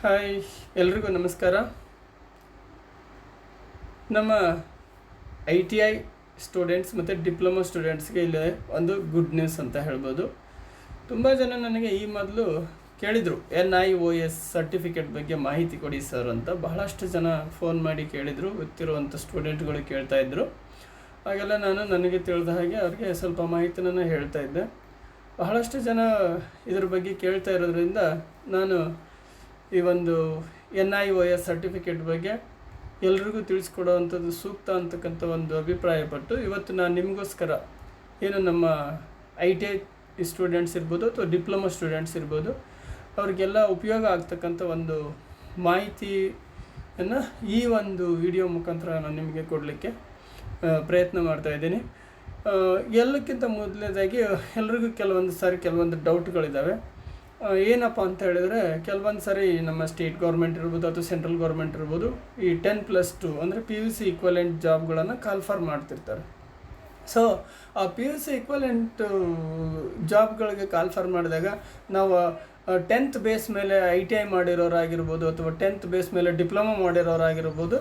Hi, ಎಲ್ರಿಗೂ ನಮಸ್ಕಾರ. ನಮ್ಮ ITI ಸ್ಟೂಡೆಂಟ್ಸ್ ಮತ್ತು ಡಿಪ್ಲೊಮಾ ಸ್ಟೂಡೆಂಟ್ಸ್ಗೆ ಇಲ್ಲಿ ಒಂದು ಗುಡ್ ನ್ಯೂಸ್ ಅಂತ ಹೇಳ್ಬೋದು. ತುಂಬ ಜನ ನನಗೆ ಈ ಮೊದಲು ಕೇಳಿದರು NIOS ಸರ್ಟಿಫಿಕೇಟ್ ಬಗ್ಗೆ ಮಾಹಿತಿ ಕೊಡಿ ಸರ್ ಅಂತ. ಬಹಳಷ್ಟು ಜನ ಫೋನ್ ಮಾಡಿ ಕೇಳಿದರು, ಗೊತ್ತಿರುವಂಥ ಸ್ಟೂಡೆಂಟ್ಗಳು ಕೇಳ್ತಾಯಿದ್ರು. ಹಾಗೆಲ್ಲ ನನಗೆ ತಿಳಿದ ಹಾಗೆ ಅವ್ರಿಗೆ ಸ್ವಲ್ಪ ಮಾಹಿತಿನ ಹೇಳ್ತಾ ಇದ್ದೆ. ಬಹಳಷ್ಟು ಜನ ಇದ್ರ ಬಗ್ಗೆ ಕೇಳ್ತಾ ಇರೋದ್ರಿಂದ ನಾನು ಈ ಒಂದು NIOS ಸರ್ಟಿಫಿಕೇಟ್ ಬಗ್ಗೆ ಎಲ್ರಿಗೂ ತಿಳಿಸ್ಕೊಡೋವಂಥದ್ದು ಸೂಕ್ತ ಅಂತಕ್ಕಂಥ ಒಂದು ಅಭಿಪ್ರಾಯಪಟ್ಟು ಇವತ್ತು ನಾನು ನಿಮಗೋಸ್ಕರ ಏನು ನಮ್ಮ ITI ಸ್ಟೂಡೆಂಟ್ಸ್ ಇರ್ಬೋದು ಅಥವಾ ಡಿಪ್ಲೊಮಾ ಸ್ಟೂಡೆಂಟ್ಸ್ ಇರ್ಬೋದು, ಅವ್ರಿಗೆಲ್ಲ ಉಪಯೋಗ ಆಗ್ತಕ್ಕಂಥ ಒಂದು ಮಾಹಿತಿಯನ್ನು ಈ ಒಂದು ವಿಡಿಯೋ ಮುಖಾಂತರ ನಾನು ನಿಮಗೆ ಕೊಡಲಿಕ್ಕೆ ಪ್ರಯತ್ನ ಮಾಡ್ತಾಯಿದ್ದೀನಿ. ಎಲ್ಲಕ್ಕಿಂತ ಮೊದಲನೇದಾಗಿ ಎಲ್ರಿಗೂ ಕೆಲವೊಂದು ಡೌಟ್ಗಳಿದ್ದಾವೆ. ಏನಪ್ಪ ಅಂತ ಹೇಳಿದರೆ, ಕೆಲವೊಂದು ಸಾರಿ ನಮ್ಮ ಸ್ಟೇಟ್ ಗೌರ್ಮೆಂಟ್ ಇರ್ಬೋದು ಅಥವಾ ಸೆಂಟ್ರಲ್ ಗೌರ್ಮೆಂಟ್ ಇರ್ಬೋದು, ಈ 10+2 ಅಂದರೆ PUC ಈಕ್ವಲೆಂಟ್ ಜಾಬ್ಗಳನ್ನು ಕಾಲ್ಫರ್ ಮಾಡ್ತಿರ್ತಾರೆ. ಸೊ ಆ PUC ಈಕ್ವಲೆಂಟ್ ಜಾಬ್ಗಳಿಗೆ ಕಾಲ್ಫರ್ ಮಾಡಿದಾಗ ನಾವು 10th ಬೇಸ್ ಮೇಲೆ ITI ಮಾಡಿರೋರಾಗಿರ್ಬೋದು ಅಥವಾ 10th ಬೇಸ್ ಮೇಲೆ ಡಿಪ್ಲೊಮಾ ಮಾಡಿರೋರಾಗಿರ್ಬೋದು,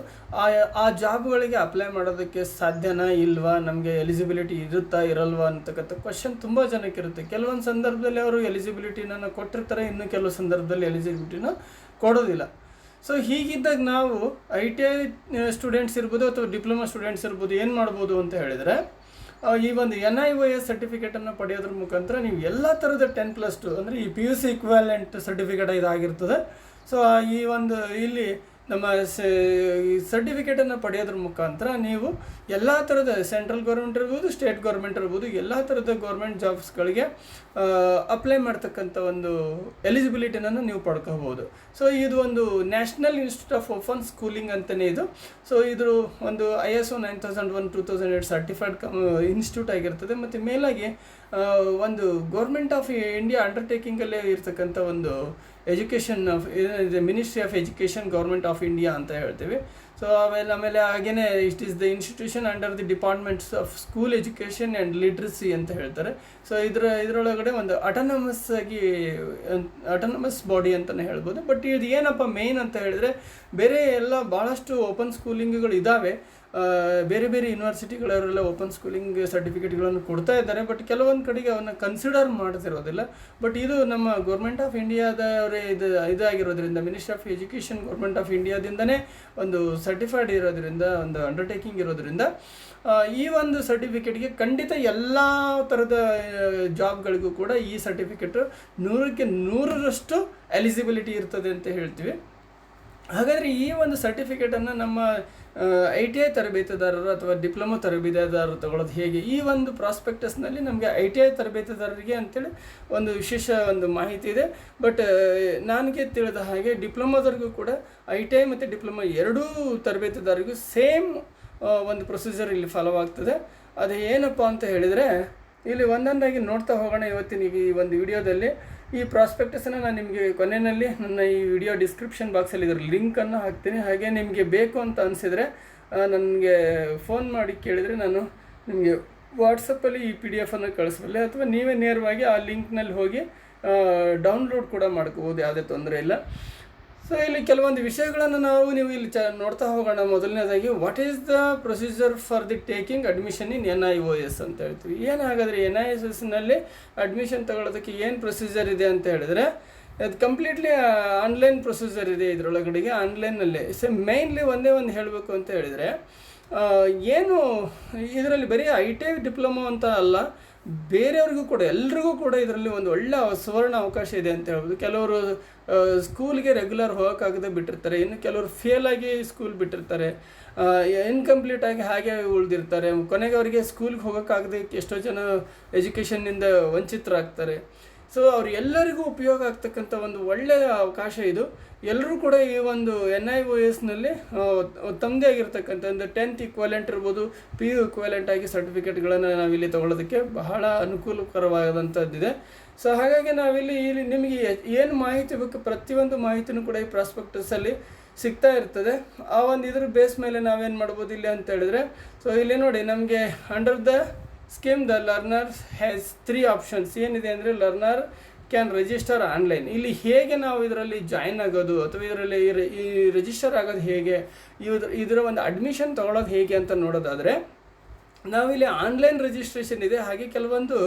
ಆ ಜಾಬ್ಗಳಿಗೆ ಅಪ್ಲೈ ಮಾಡೋದಕ್ಕೆ ಸಾಧ್ಯನಾ ಇಲ್ವಾ, ನಮಗೆ ಎಲಿಜಿಬಿಲಿಟಿ ಇರುತ್ತಾ ಇರಲ್ವಾ ಅಂತಕ್ಕಂಥ ಕ್ವಶನ್ ತುಂಬ ಜನಕ್ಕೆ ಇರುತ್ತೆ. ಕೆಲವೊಂದು ಸಂದರ್ಭದಲ್ಲಿ ಅವರು ಎಲಿಜಿಬಿಲಿಟಿನ ಕೊಟ್ಟಿರ್ತಾರೆ, ಇನ್ನು ಕೆಲವು ಸಂದರ್ಭದಲ್ಲಿ ಎಲಿಜಿಬಿಲಿಟಿನ ಕೊಡೋದಿಲ್ಲ. ಸೊ ಹೀಗಿದ್ದಾಗ ನಾವು ITI ಸ್ಟೂಡೆಂಟ್ಸ್ ಇರ್ಬೋದು ಅಥವಾ ಡಿಪ್ಲೊಮಾ ಸ್ಟೂಡೆಂಟ್ಸ್ ಇರ್ಬೋದು ಏನು ಮಾಡ್ಬೋದು ಅಂತ ಹೇಳಿದರೆ, ಈ ಒಂದು NIOS ಸರ್ಟಿಫಿಕೇಟನ್ನು ಪಡೆಯೋದ್ರ ಮುಖಾಂತರ ನೀವು ಎಲ್ಲ ಥರದ 10+2 ಅಂದರೆ ಈ PUC ಈಕ್ವಾಲೆಂಟ್ ಸರ್ಟಿಫಿಕೇಟ್ ಇದಾಗಿರ್ತದೆ. ಸೊ ಈ ಒಂದು ಇಲ್ಲಿ ನಮ್ಮ ಸರ್ಟಿಫಿಕೇಟನ್ನು ಪಡೆಯೋದ್ರ ಮುಖಾಂತರ ನೀವು ಎಲ್ಲ ಥರದ ಸೆಂಟ್ರಲ್ ಗೌರ್ಮೆಂಟ್ ಇರ್ಬೋದು, ಸ್ಟೇಟ್ ಗೌರ್ಮೆಂಟ್ ಇರ್ಬೋದು, ಎಲ್ಲ ಥರದ ಗೌರ್ಮೆಂಟ್ ಜಾಬ್ಸ್ಗಳಿಗೆ ಅಪ್ಲೈ ಮಾಡ್ತಕ್ಕಂಥ ಒಂದು ಎಲಿಜಿಬಿಲಿಟಿನನ್ನು ನೀವು ಪಡ್ಕೋಬೋದು. ಸೊ ಇದು ಒಂದು national institute of open schooling ಅಂತಲೇ ಇದು. ಸೊ ಇದು ಒಂದು ISO 9001:2008 ಸರ್ಟಿಫೈಡ್ ಇನ್ಸ್ಟಿಟ್ಯೂಟ್ ಆಗಿರ್ತದೆ. ಮತ್ತು ಮೇಲಾಗಿ ಒಂದು ಗೌರ್ಮೆಂಟ್ ಆಫ್ ಇಂಡಿಯಾ ಅಂಡರ್ಟೇಕಿಂಗಲ್ಲೇ ಇರ್ತಕ್ಕಂಥ ಒಂದು education ministry of education government of India ಅಂತ ಹೇಳ್ತೀವಿ. ಸೊ ಆಮೇಲೆ ಹಾಗೆಯೇ it is the institution under the departments of school education and literacy ಅಂತ ಹೇಳ್ತಾರೆ. ಸೊ ಇದರೊಳಗಡೆ ಒಂದು ಅಟಾನಮಸ್ ಬಾಡಿ ಅಂತಲೇ ಹೇಳ್ಬೋದು. ಬಟ್ ಇದು ಏನಪ್ಪ ಮೇನ್ ಅಂತ ಹೇಳಿದ್ರೆ, ಬೇರೆ ಎಲ್ಲ ಭಾಳಷ್ಟು ಓಪನ್ ಸ್ಕೂಲಿಂಗ್ಗಳು ಇದ್ದಾವೆ. ಬೇರೆ ಬೇರೆ ಯೂನಿವರ್ಸಿಟಿಗಳವರೆಲ್ಲ ಓಪನ್ ಸ್ಕೂಲಿಂಗ್ ಸರ್ಟಿಫಿಕೇಟ್ಗಳನ್ನು ಕೊಡ್ತಾ ಇದ್ದಾರೆ. ಬಟ್ ಕೆಲವೊಂದು ಕಡೆಗೆ ಅವನ್ನ ಕನ್ಸಿಡರ್ ಮಾಡ್ತಿರೋದಿಲ್ಲ. ಬಟ್ ಇದು ನಮ್ಮ ಗೌರ್ಮೆಂಟ್ ಆಫ್ ಇಂಡಿಯಾದವರೇ ಇದಾಗಿರೋದ್ರಿಂದ, ministry of education government of ಇಂಡಿಯಾದಿಂದನೇ ಒಂದು ಸರ್ಟಿಫೈಡ್ ಇರೋದ್ರಿಂದ, ಒಂದು ಅಂಡರ್ಟೇಕಿಂಗ್ ಇರೋದ್ರಿಂದ ಈ ಒಂದು ಸರ್ಟಿಫಿಕೇಟ್ಗೆ ಖಂಡಿತ ಎಲ್ಲ ಥರದ ಜಾಬ್ಗಳಿಗೂ ಕೂಡ ಈ ಸರ್ಟಿಫಿಕೇಟು 100ಕ್ಕೆ 100ರಷ್ಟು ಎಲಿಜಿಬಿಲಿಟಿ ಇರ್ತದೆ ಅಂತ ಹೇಳ್ತೀವಿ. ಹಾಗಾದರೆ ಈ ಒಂದು ಸರ್ಟಿಫಿಕೇಟನ್ನು ನಮ್ಮ ITI ತರಬೇತುದಾರರು ಅಥವಾ ಡಿಪ್ಲೊಮಾ ತರಬೇತುದಾರರು ತಗೊಳ್ಳೋದು ಹೇಗೆ? ಈ ಒಂದು ಪ್ರಾಸ್ಪೆಕ್ಟಸ್ನಲ್ಲಿ ನಮಗೆ ITI ತರಬೇತುದಾರರಿಗೆ ಅಂತೇಳಿ ಒಂದು ವಿಶೇಷ ಒಂದು ಮಾಹಿತಿ ಇದೆ. ಬಟ್ ನನಗೆ ತಿಳಿದ ಹಾಗೆ ಡಿಪ್ಲೊಮಾದವ್ರಿಗೂ ಕೂಡ ITI ಮತ್ತು ಡಿಪ್ಲೊಮಾ ಎರಡೂ ತರಬೇತುದಾರರಿಗೂ ಸೇಮ್ ಒಂದು ಪ್ರೊಸೀಜರ್ ಇಲ್ಲಿ ಫಾಲೋ ಆಗ್ತದೆ. ಅದು ಏನಪ್ಪ ಅಂತ ಹೇಳಿದರೆ, ಇಲ್ಲಿ ಒಂದೊಂದಾಗಿ ನೋಡ್ತಾ ಹೋಗೋಣ. ಇವತ್ತಿನ ಈ ಒಂದು ವಿಡಿಯೋದಲ್ಲಿ ಈ ಪ್ರಾಸ್ಪೆಕ್ಟಸನ್ನು ನಾನು ನಿಮಗೆ ಕೊನೆಯಲ್ಲಿ ನನ್ನ ಈ ವಿಡಿಯೋ ಡಿಸ್ಕ್ರಿಪ್ಷನ್ ಬಾಕ್ಸಲ್ಲಿ ಇದರ ಲಿಂಕನ್ನು ಹಾಕ್ತೀನಿ. ಹಾಗೆ ನಿಮಗೆ ಬೇಕು ಅಂತ ಅನಿಸಿದರೆ ನನಗೆ ಫೋನ್ ಮಾಡಿ ಕೇಳಿದರೆ ನಾನು ನಿಮಗೆ ವಾಟ್ಸಪ್ಪಲ್ಲಿ ಈ PDF ಕಳಿಸ್ಬಲ್ಲೆ, ಅಥವಾ ನೀವೇ ನೇರವಾಗಿ ಆ ಲಿಂಕ್ನಲ್ಲಿ ಹೋಗಿ ಡೌನ್ಲೋಡ್ ಕೂಡ ಮಾಡ್ಕೋಬೋದು, ಯಾವುದೇ ತೊಂದರೆ ಇಲ್ಲ. ಸೊ ಇಲ್ಲಿ ಕೆಲವೊಂದು ವಿಷಯಗಳನ್ನು ನೀವು ಇಲ್ಲಿ ನೋಡ್ತಾ ಹೋಗೋಣ. ಮೊದಲನೇದಾಗಿ, what is the procedure for the taking admission in NIOS ಅಂತ ಹೇಳ್ತೀವಿ. ಏನಾಗಾದರೆ NIOSನಲ್ಲಿ ಅಡ್ಮಿಷನ್ ತಗೊಳ್ಳೋದಕ್ಕೆ ಏನು ಪ್ರೊಸೀಜರ್ ಇದೆ ಅಂತ ಹೇಳಿದ್ರೆ, ಅದು ಕಂಪ್ಲೀಟ್ಲಿ ಆನ್ಲೈನ್ ಪ್ರೊಸೀಜರ್ ಇದೆ. ಇದರೊಳಗಡೆಗೆ ಆನ್ಲೈನಲ್ಲೇ ಮೇಯ್ನ್ಲಿ ಒಂದೇ ಒಂದು ಹೇಳಬೇಕು ಅಂತ ಹೇಳಿದರೆ, ಏನು ಇದರಲ್ಲಿ ಬರೀ ITI ಡಿಪ್ಲೊಮಾ ಅಂತ ಅಲ್ಲ, ಬೇರೆಯವ್ರಿಗೂ ಕೂಡ ಎಲ್ರಿಗೂ ಕೂಡ ಇದರಲ್ಲಿ ಒಂದು ಒಳ್ಳೆ ಸುವರ್ಣ ಅವಕಾಶ ಇದೆ ಅಂತ ಹೇಳ್ಬೋದು. ಕೆಲವರು ಸ್ಕೂಲ್ಗೆ ರೆಗ್ಯುಲರ್ ಹೋಗೋಕ್ಕಾಗದೆ ಬಿಟ್ಟಿರ್ತಾರೆ, ಇನ್ನು ಕೆಲವರು ಫೇಲಾಗಿ ಸ್ಕೂಲ್ ಬಿಟ್ಟಿರ್ತಾರೆ, ಇನ್ಕಂಪ್ಲೀಟ್ ಆಗಿ ಹಾಗೆ ಉಳಿದಿರ್ತಾರೆ. ಕೊನೆಗೆ ಅವರಿಗೆ ಸ್ಕೂಲ್ಗೆ ಹೋಗೋಕ್ಕಾಗದೆ ಎಷ್ಟೋ ಜನ ಎಜುಕೇಷನ್ನಿಂದ ವಂಚಿತರಾಗ್ತಾರೆ. ಸೊ ಅವ್ರು ಎಲ್ಲರಿಗೂ ಉಪಯೋಗ ಆಗ್ತಕ್ಕಂಥ ಒಂದು ಒಳ್ಳೆಯ ಅವಕಾಶ ಇದು. ಎಲ್ಲರೂ ಕೂಡ ಈ ಒಂದು NIOSನಲ್ಲಿ ತಮ್ಮದೇ ಆಗಿರ್ತಕ್ಕಂಥ ಒಂದು 10th ಈಕ್ವಾಲೆಂಟ್ ಇರ್ಬೋದು, PU ಈಕ್ವಾಲೆಂಟ್ ಆಗಿ ಸರ್ಟಿಫಿಕೇಟ್ಗಳನ್ನು ನಾವಿಲ್ಲಿ ತೊಗೊಳ್ಳೋದಕ್ಕೆ ಬಹಳ ಅನುಕೂಲಕರವಾದಂಥದ್ದಿದೆ. ಸೊ ಹಾಗಾಗಿ ನಾವಿಲ್ಲಿ ನಿಮಗೆ ಏನು ಮಾಹಿತಿ ಬೇಕು, ಪ್ರತಿಯೊಂದು ಮಾಹಿತಿನೂ ಕೂಡ ಈ ಪ್ರಾಸ್ಪೆಕ್ಟಸಲ್ಲಿ ಸಿಗ್ತಾ ಇರ್ತದೆ. ಆ ಒಂದು ಇದ್ರ ಬೇಸ್ ಮೇಲೆ ನಾವೇನು ಮಾಡ್ಬೋದು ಇಲ್ಲಿ ಅಂತ ಹೇಳಿದ್ರೆ, ಸೊ ಇಲ್ಲಿ ನೋಡಿ, ನಮಗೆ under the scheme the learner has 3 options ಏನಿದೆ ಅಂದರೆ, ಲರ್ನರ್ ಕ್ಯಾನ್ ರಿಜಿಸ್ಟರ್ ಆನ್ಲೈನ್. ಇಲ್ಲಿ ಹೇಗೆ ನಾವು ಇದರಲ್ಲಿ ಜಾಯಿನ್ ಆಗೋದು ಅಥವಾ ಇದರಲ್ಲಿ ಈ ರಿಜಿಸ್ಟರ್ ಆಗೋದು ಹೇಗೆ, ಇದರ ಒಂದು ಅಡ್ಮಿಷನ್ ತೊಗೊಳೋದು ಹೇಗೆ ಅಂತ ನೋಡೋದಾದರೆ, ನಾವಿಲ್ಲಿ ಆನ್ಲೈನ್ ರಿಜಿಸ್ಟ್ರೇಷನ್ ಇದೆ. ಹಾಗೆ ಕೆಲವೊಂದು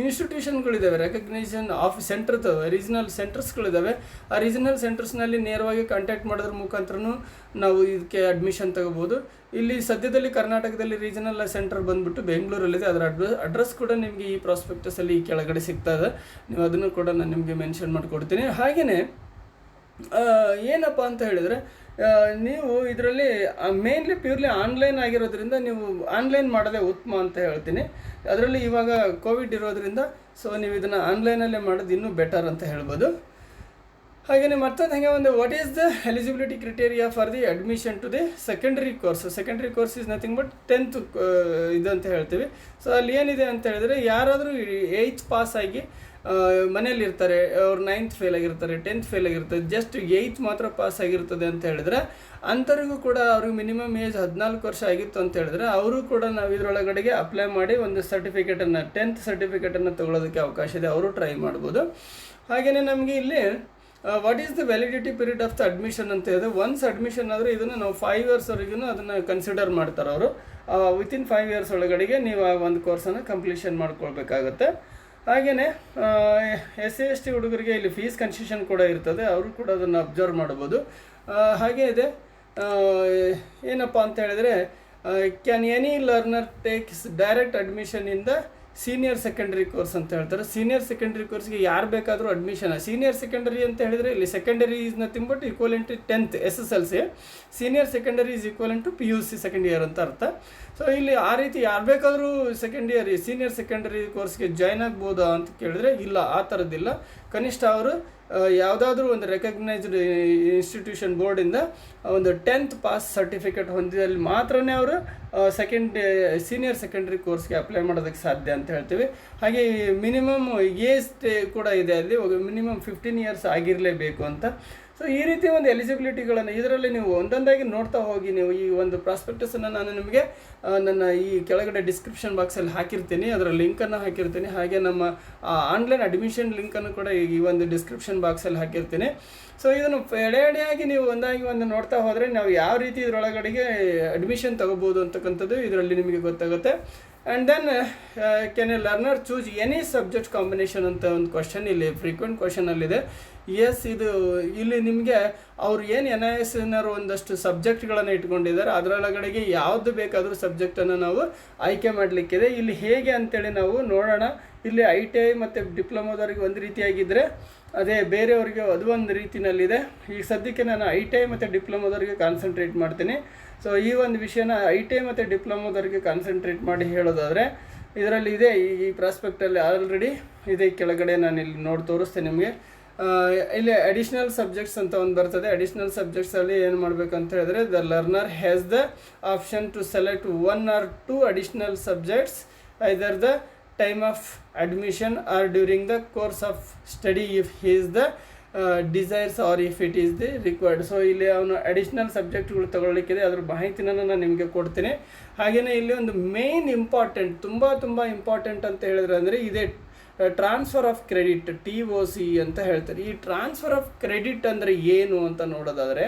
ಇನ್ಸ್ಟಿಟ್ಯೂಷನ್ಗಳಿದ್ದಾವೆ, ರೆಕಗ್ನೈಸೇಷನ್ ಆಫ್ ಸೆಂಟರ್ದು ರೀಜನಲ್ ಸೆಂಟರ್ಸ್ಗಳಿದ್ದಾವೆ. ಆ ರೀಜನಲ್ ಸೆಂಟರ್ಸ್ನಲ್ಲಿ ನೇರವಾಗಿ ಕಾಂಟ್ಯಾಕ್ಟ್ ಮಾಡೋದ್ರ ಮುಖಾಂತರನೂ ನಾವು ಇದಕ್ಕೆ ಅಡ್ಮಿಷನ್ ತಗೋಬೋದು. ಇಲ್ಲಿ ಸದ್ಯದಲ್ಲಿ ಕರ್ನಾಟಕದಲ್ಲಿ ರೀಜನಲ್ ಸೆಂಟರ್ ಬಂದುಬಿಟ್ಟು ಬೆಂಗಳೂರಲ್ಲಿದೆ. ಅದರ ಅಡ್ರೆಸ್ ಕೂಡ ನಿಮಗೆ ಈ ಪ್ರಾಸ್ಪೆಕ್ಟಸಲ್ಲಿ ಈ ಕೆಳಗಡೆ ಸಿಗ್ತಾ ಇದೆ. ನೀವು ಅದನ್ನು ಕೂಡ ನಾನು ನಿಮಗೆ ಮೆನ್ಷನ್ ಮಾಡಿಕೊಡ್ತೀನಿ. ಹಾಗೆಯೇ ಏನಪ್ಪ ಅಂತ ಹೇಳಿದರೆ, ನೀವು ಇದರಲ್ಲಿ ಮೇನ್ಲಿ ಪ್ಯೂರ್ಲಿ ಆನ್ಲೈನ್ ಆಗಿರೋದ್ರಿಂದ ನೀವು ಆನ್ಲೈನ್ ಮಾಡೋದೇ ಉತ್ತಮ ಅಂತ ಹೇಳ್ತೀನಿ. ಅದರಲ್ಲಿ ಇವಾಗ ಕೋವಿಡ್ ಇರೋದ್ರಿಂದ ನೀವು ಇದನ್ನು ಆನ್ಲೈನಲ್ಲೇ ಮಾಡೋದು ಇನ್ನೂ ಬೆಟರ್ ಅಂತ ಹೇಳ್ಬೋದು. ಹಾಗೆಯೇ ಮತ್ತೊಂದು ಹಾಗೆ ಒಂದು what is the eligibility criteria for the admission to the secondary course. Secondary course is nothing but 10th ಇದು ಅಂತ ಹೇಳ್ತೀವಿ. ಅಲ್ಲಿ ಏನಿದೆ ಅಂತ ಹೇಳಿದ್ರೆ, ಯಾರಾದರೂ 8th ಪಾಸ್ ಆಗಿ ಮನೇಲಿ ಇರ್ತಾರೆ, ಅವ್ರು 9th ಫೇಲ್ ಆಗಿರ್ತಾರೆ, 10th ಫೇಲ್ ಆಗಿರ್ತಾರೆ, ಜಸ್ಟ್ 8th ಮಾತ್ರ ಪಾಸ್ ಆಗಿರ್ತದೆ ಅಂತ ಹೇಳಿದ್ರೆ, ಅಂಥವ್ರಿಗೂ ಕೂಡ ಅವ್ರಿಗೆ ಮಿನಿಮಮ್ ಏಜ್ 14 ವರ್ಷ ಆಗಿತ್ತು ಅಂತ ಹೇಳಿದ್ರೆ, ಅವರು ಕೂಡ ನಾವು ಇದರೊಳಗಡೆಗೆ ಅಪ್ಲೈ ಮಾಡಿ ಒಂದು ಸರ್ಟಿಫಿಕೇಟನ್ನು 10th ಸರ್ಟಿಫಿಕೇಟನ್ನು ತೊಗೊಳೋದಕ್ಕೆ ಅವಕಾಶ ಇದೆ. ಅವರು ಟ್ರೈ ಮಾಡ್ಬೋದು. ಹಾಗೆಯೇ ನಮಗೆ ಇಲ್ಲಿ what is the validity period of the admission ಅಂತ ಇದೆ. ಒನ್ಸ್ ಅಡ್ಮಿಷನ್ ಆದರೆ ಇದನ್ನು ನಾವು 5 yearsವರೆಗೂ ಅದನ್ನು ಕನ್ಸಿಡರ್ ಮಾಡ್ತಾರೆ ಅವರು. ವಿತಿನ್ 5 years ಒಳಗಡೆಗೆ ನೀವು ಆ ಒಂದು ಕೋರ್ಸನ್ನು ಕಂಪ್ಲೀಷನ್ ಮಾಡ್ಕೊಳ್ಬೇಕಾಗತ್ತೆ. ಹಾಗೆಯೇ SC/ST ಹುಡುಗರಿಗೆ ಇಲ್ಲಿ ಫೀಸ್ ಕನ್ಸೆಷನ್ ಕೂಡ ಇರ್ತದೆ, ಅವರು ಕೂಡ ಅದನ್ನು ಅಬ್ಸರ್ವ್ ಮಾಡ್ಬೋದು. ಹಾಗೆ ಇದೆ ಏನಪ್ಪ ಅಂತ ಹೇಳಿದರೆ, can any learner takes direct admission in the senior secondary course ಅಂತ ಹೇಳ್ತಾರೆ. ಸೀನಿಯರ್ ಸೆಕೆಂಡರಿ ಕೋರ್ಸ್ಗೆ ಯಾರು ಬೇಕಾದರೂ ಅಡ್ಮಿಷನ್. ಸೀನಿಯರ್ ಸೆಕೆಂಡರಿ ಅಂತ ಹೇಳಿದರೆ ಇಲ್ಲಿ secondary is nothing but equivalent to 10th SSLC. Senior secondary is equivalent to PUC second year ಅಂತ ಅರ್ಥ. ಇಲ್ಲಿ ಆ ರೀತಿ ಯಾರು ಬೇಕಾದರೂ ಸೀನಿಯರ್ ಸೆಕೆಂಡರಿ ಕೋರ್ಸ್ಗೆ ಜಾಯ್ನ್ ಆಗ್ಬೋದಾ ಅಂತ ಕೇಳಿದ್ರೆ, ಇಲ್ಲ, ಆ ಥರದ್ದಿಲ್ಲ. ಕನಿಷ್ಠ ಅವರು ಯಾವುದಾದ್ರೂ ಒಂದು ರೆಕಗ್ನೈಸ್ಡ್ ಇನ್ಸ್ಟಿಟ್ಯೂಷನ್ ಬೋರ್ಡಿಂದ ಒಂದು 10th ಪಾಸ್ ಸರ್ಟಿಫಿಕೇಟ್ ಹೊಂದಿದಲ್ಲಿ ಮಾತ್ರನೇ ಅವರು ಸೀನಿಯರ್ ಸೆಕೆಂಡರಿ ಕೋರ್ಸ್ಗೆ ಅಪ್ಲೈ ಮಾಡೋದಕ್ಕೆ ಸಾಧ್ಯ ಅಂತ ಹೇಳ್ತೀವಿ. ಹಾಗೆ ಮಿನಿಮಮ್ ಏಜ್ ಕೂಡ ಇದೆ, ಅಲ್ಲಿ ಮಿನಿಮಮ್ 15 years ಆಗಿರಲೇಬೇಕು ಅಂತ. ಈ ರೀತಿ ಒಂದು ಎಲಿಜಿಬಿಲಿಟಿಗಳನ್ನು ಇದರಲ್ಲಿ ನೀವು ಒಂದೊಂದಾಗಿ ನೋಡ್ತಾ ಹೋಗಿ. ನೀವು ಈ ಒಂದು ಪ್ರಾಸ್ಪೆಕ್ಟಸನ್ನು ನಾನು ನಿಮಗೆ ನನ್ನ ಈ ಕೆಳಗಡೆ ಡಿಸ್ಕ್ರಿಪ್ಷನ್ ಬಾಕ್ಸಲ್ಲಿ ಹಾಕಿರ್ತೀನಿ, ಅದರ ಲಿಂಕನ್ನು ಹಾಕಿರ್ತೀನಿ. ಹಾಗೆ ನಮ್ಮ ಆನ್ಲೈನ್ ಅಡ್ಮಿಷನ್ ಲಿಂಕನ್ನು ಕೂಡ ಈ ಒಂದು ಡಿಸ್ಕ್ರಿಪ್ಷನ್ ಬಾಕ್ಸಲ್ಲಿ ಹಾಕಿರ್ತೀನಿ. ಇದನ್ನು ಎಡೆಯಾಗಿ ನೀವು ಒಂದಾಗಿ ಒಂದು ನೋಡ್ತಾ ಹೋದರೆ ನಾವು ಯಾವ ರೀತಿ ಇದರೊಳಗಡೆಗೆ ಅಡ್ಮಿಷನ್ ತಗೋಬೋದು ಅಂತಕ್ಕಂಥದ್ದು ಇದರಲ್ಲಿ ನಿಮಗೆ ಗೊತ್ತಾಗುತ್ತೆ. And then can a learner choose any subject combination ಅಂತ ಒಂದು ಕ್ವಶನ್ ಇಲ್ಲಿ ಫ್ರೀಕ್ವೆಂಟ್ ಕ್ವಶನಲ್ಲಿದೆ. ಎಸ್, ಇದು ಇಲ್ಲಿ ನಿಮಗೆ ಅವ್ರು ಏನು NISನವರು ಒಂದಷ್ಟು ಸಬ್ಜೆಕ್ಟ್ಗಳನ್ನು ಇಟ್ಕೊಂಡಿದ್ದಾರೆ, ಅದರೊಳಗಡೆಗೆ ಯಾವುದು ಬೇಕಾದರೂ ಸಬ್ಜೆಕ್ಟನ್ನು ನಾವು ಆಯ್ಕೆ ಮಾಡಲಿಕ್ಕಿದೆ. ಇಲ್ಲಿ ಹೇಗೆ ಅಂತೇಳಿ ನಾವು ನೋಡೋಣ. ಇಲ್ಲಿ ITI ಮತ್ತು ಡಿಪ್ಲೊಮೋದವ್ರಿಗೆ ಒಂದು ರೀತಿಯಾಗಿದ್ದರೆ, ಅದೇ ಬೇರೆಯವರಿಗೆ ಅದು ಒಂದು ರೀತಿಯಲ್ಲಿದೆ. ಈಗ ಸದ್ಯಕ್ಕೆ ನಾನು ITI ಮತ್ತು ಡಿಪ್ಲೊಮೋದವ್ರಿಗೆ ಕಾನ್ಸಂಟ್ರೇಟ್ ಮಾಡ್ತೀನಿ. ಈ ಒಂದು ವಿಷಯನ ITI ಮತ್ತು ಡಿಪ್ಲೊಮೋದವ್ರಿಗೆ ಕಾನ್ಸಂಟ್ರೇಟ್ ಮಾಡಿ ಹೇಳೋದಾದರೆ, ಇದರಲ್ಲಿ ಇದೆ ಈ ಪ್ರಾಸ್ಪೆಕ್ಟಲ್ಲಿ ಆಲ್ರೆಡಿ ಇದೆ. ಕೆಳಗಡೆ ನಾನು ಇಲ್ಲಿ ನೋಡಿ ತೋರಿಸ್ತೇನೆ ನಿಮಗೆ. ಇಲ್ಲಿ ಅಡಿಷ್ನಲ್ ಸಬ್ಜೆಕ್ಟ್ಸ್ ಅಂತ ಒಂದು ಬರ್ತದೆ. ಅಡಿಷ್ನಲ್ ಸಬ್ಜೆಕ್ಟ್ಸಲ್ಲಿ ಏನು ಮಾಡಬೇಕಂತ ಹೇಳಿದ್ರೆ, the learner has the option to select 1 or 2 additional subjects either the time of admission or during the course of study if he is the desires or if it is the required. ಇಲ್ಲಿ ಅವನು additional ಸಬ್ಜೆಕ್ಟ್ಗಳು ತಗೊಳ್ಳಿಕ್ಕಿದೆ, ಅದ್ರ ಮಾಹಿತಿನ ನಾನು ನಿಮಗೆ ಕೊಡ್ತೀನಿ. ಹಾಗೆಯೇ ಇಲ್ಲಿ ಒಂದು ಮೇನ್ ಇಂಪಾರ್ಟೆಂಟ್, ತುಂಬ ಇಂಪಾರ್ಟೆಂಟ್ ಅಂತ ಹೇಳಿದ್ರೆ ಅಂದರೆ ಇದೆ ಟ್ರಾನ್ಸ್ಫರ್ ಆಫ್ ಕ್ರೆಡಿಟ್, TOC ಅಂತ ಹೇಳ್ತಾರೆ. ಈ ಟ್ರಾನ್ಸ್ಫರ್ ಆಫ್ ಕ್ರೆಡಿಟ್ ಅಂದರೆ ಏನು ಅಂತ ನೋಡೋದಾದರೆ,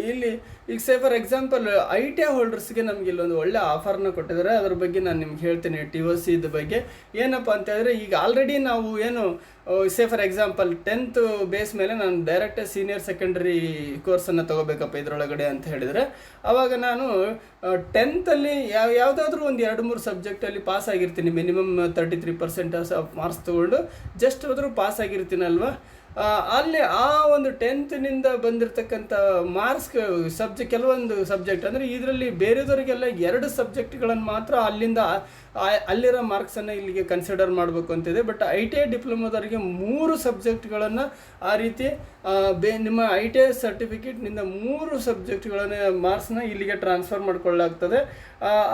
ಇಲ್ಲಿ ಈಗ ಫಾರ್ ಎಕ್ಸಾಂಪಲ್ ITI ಹೋಲ್ಡರ್ಸ್ಗೆ ನಮಗೆ ಇಲ್ಲೊಂದು ಒಳ್ಳೆ ಆಫರ್ನ ಕೊಟ್ಟಿದ್ದಾರೆ. ಅದ್ರ ಬಗ್ಗೆ ನಾನು ನಿಮ್ಗೆ ಹೇಳ್ತೀನಿ. TOC ಬಗ್ಗೆ ಏನಪ್ಪ ಅಂತ ಹೇಳಿದ್ರೆ, ಈಗ ಆಲ್ರೆಡಿ ನಾವು ಏನು ಫಾರ್ ಎಕ್ಸಾಂಪಲ್ 10th ಬೇಸ್ ಮೇಲೆ ನಾನು ಡೈರೆಕ್ಟ್ ಸೀನಿಯರ್ ಸೆಕೆಂಡರಿ ಕೋರ್ಸನ್ನು ತೊಗೋಬೇಕಪ್ಪ ಇದರೊಳಗಡೆ ಅಂತ ಹೇಳಿದರೆ, ಆವಾಗ ನಾನು 10th ಯಾವುದಾದ್ರೂ ಒಂದು 2-3 ಸಬ್ಜೆಕ್ಟಲ್ಲಿ ಪಾಸ್ ಆಗಿರ್ತೀನಿ. ಮಿನಿಮಮ್ 33% ಆಫ್ ಮಾರ್ಕ್ಸ್ ತೊಗೊಂಡು ಜಸ್ಟ್ ಹೋದರೂ ಪಾಸ್ ಆಗಿರ್ತೀನಲ್ವ. ಅಲ್ಲಿ ಆ ಒಂದು 10th ಬಂದಿರತಕ್ಕಂಥ ಮಾರ್ಕ್ಸ್ ಕೆಲವೊಂದು ಸಬ್ಜೆಕ್ಟ್ ಅಂದರೆ ಇದರಲ್ಲಿ ಬೇರೆದವರಿಗೆಲ್ಲ 2 ಸಬ್ಜೆಕ್ಟ್ಗಳನ್ನು ಮಾತ್ರ ಅಲ್ಲಿರೋ ಮಾರ್ಕ್ಸನ್ನು ಇಲ್ಲಿಗೆ ಕನ್ಸಿಡರ್ ಮಾಡಬೇಕು ಅಂತಿದೆ. ಬಟ್ ITI ಡಿಪ್ಲೊಮೋದವರಿಗೆ 3 ಸಬ್ಜೆಕ್ಟ್ಗಳನ್ನು ಆ ರೀತಿ ನಿಮ್ಮ ITI ಸರ್ಟಿಫಿಕೇಟ್ನಿಂದ 3 ಸಬ್ಜೆಕ್ಟ್ಗಳನ್ನು ಮಾರ್ಕ್ಸ್ನ ಇಲ್ಲಿಗೆ ಟ್ರಾನ್ಸ್ಫರ್ ಮಾಡ್ಕೊಳ್ಳಾಗ್ತದೆ.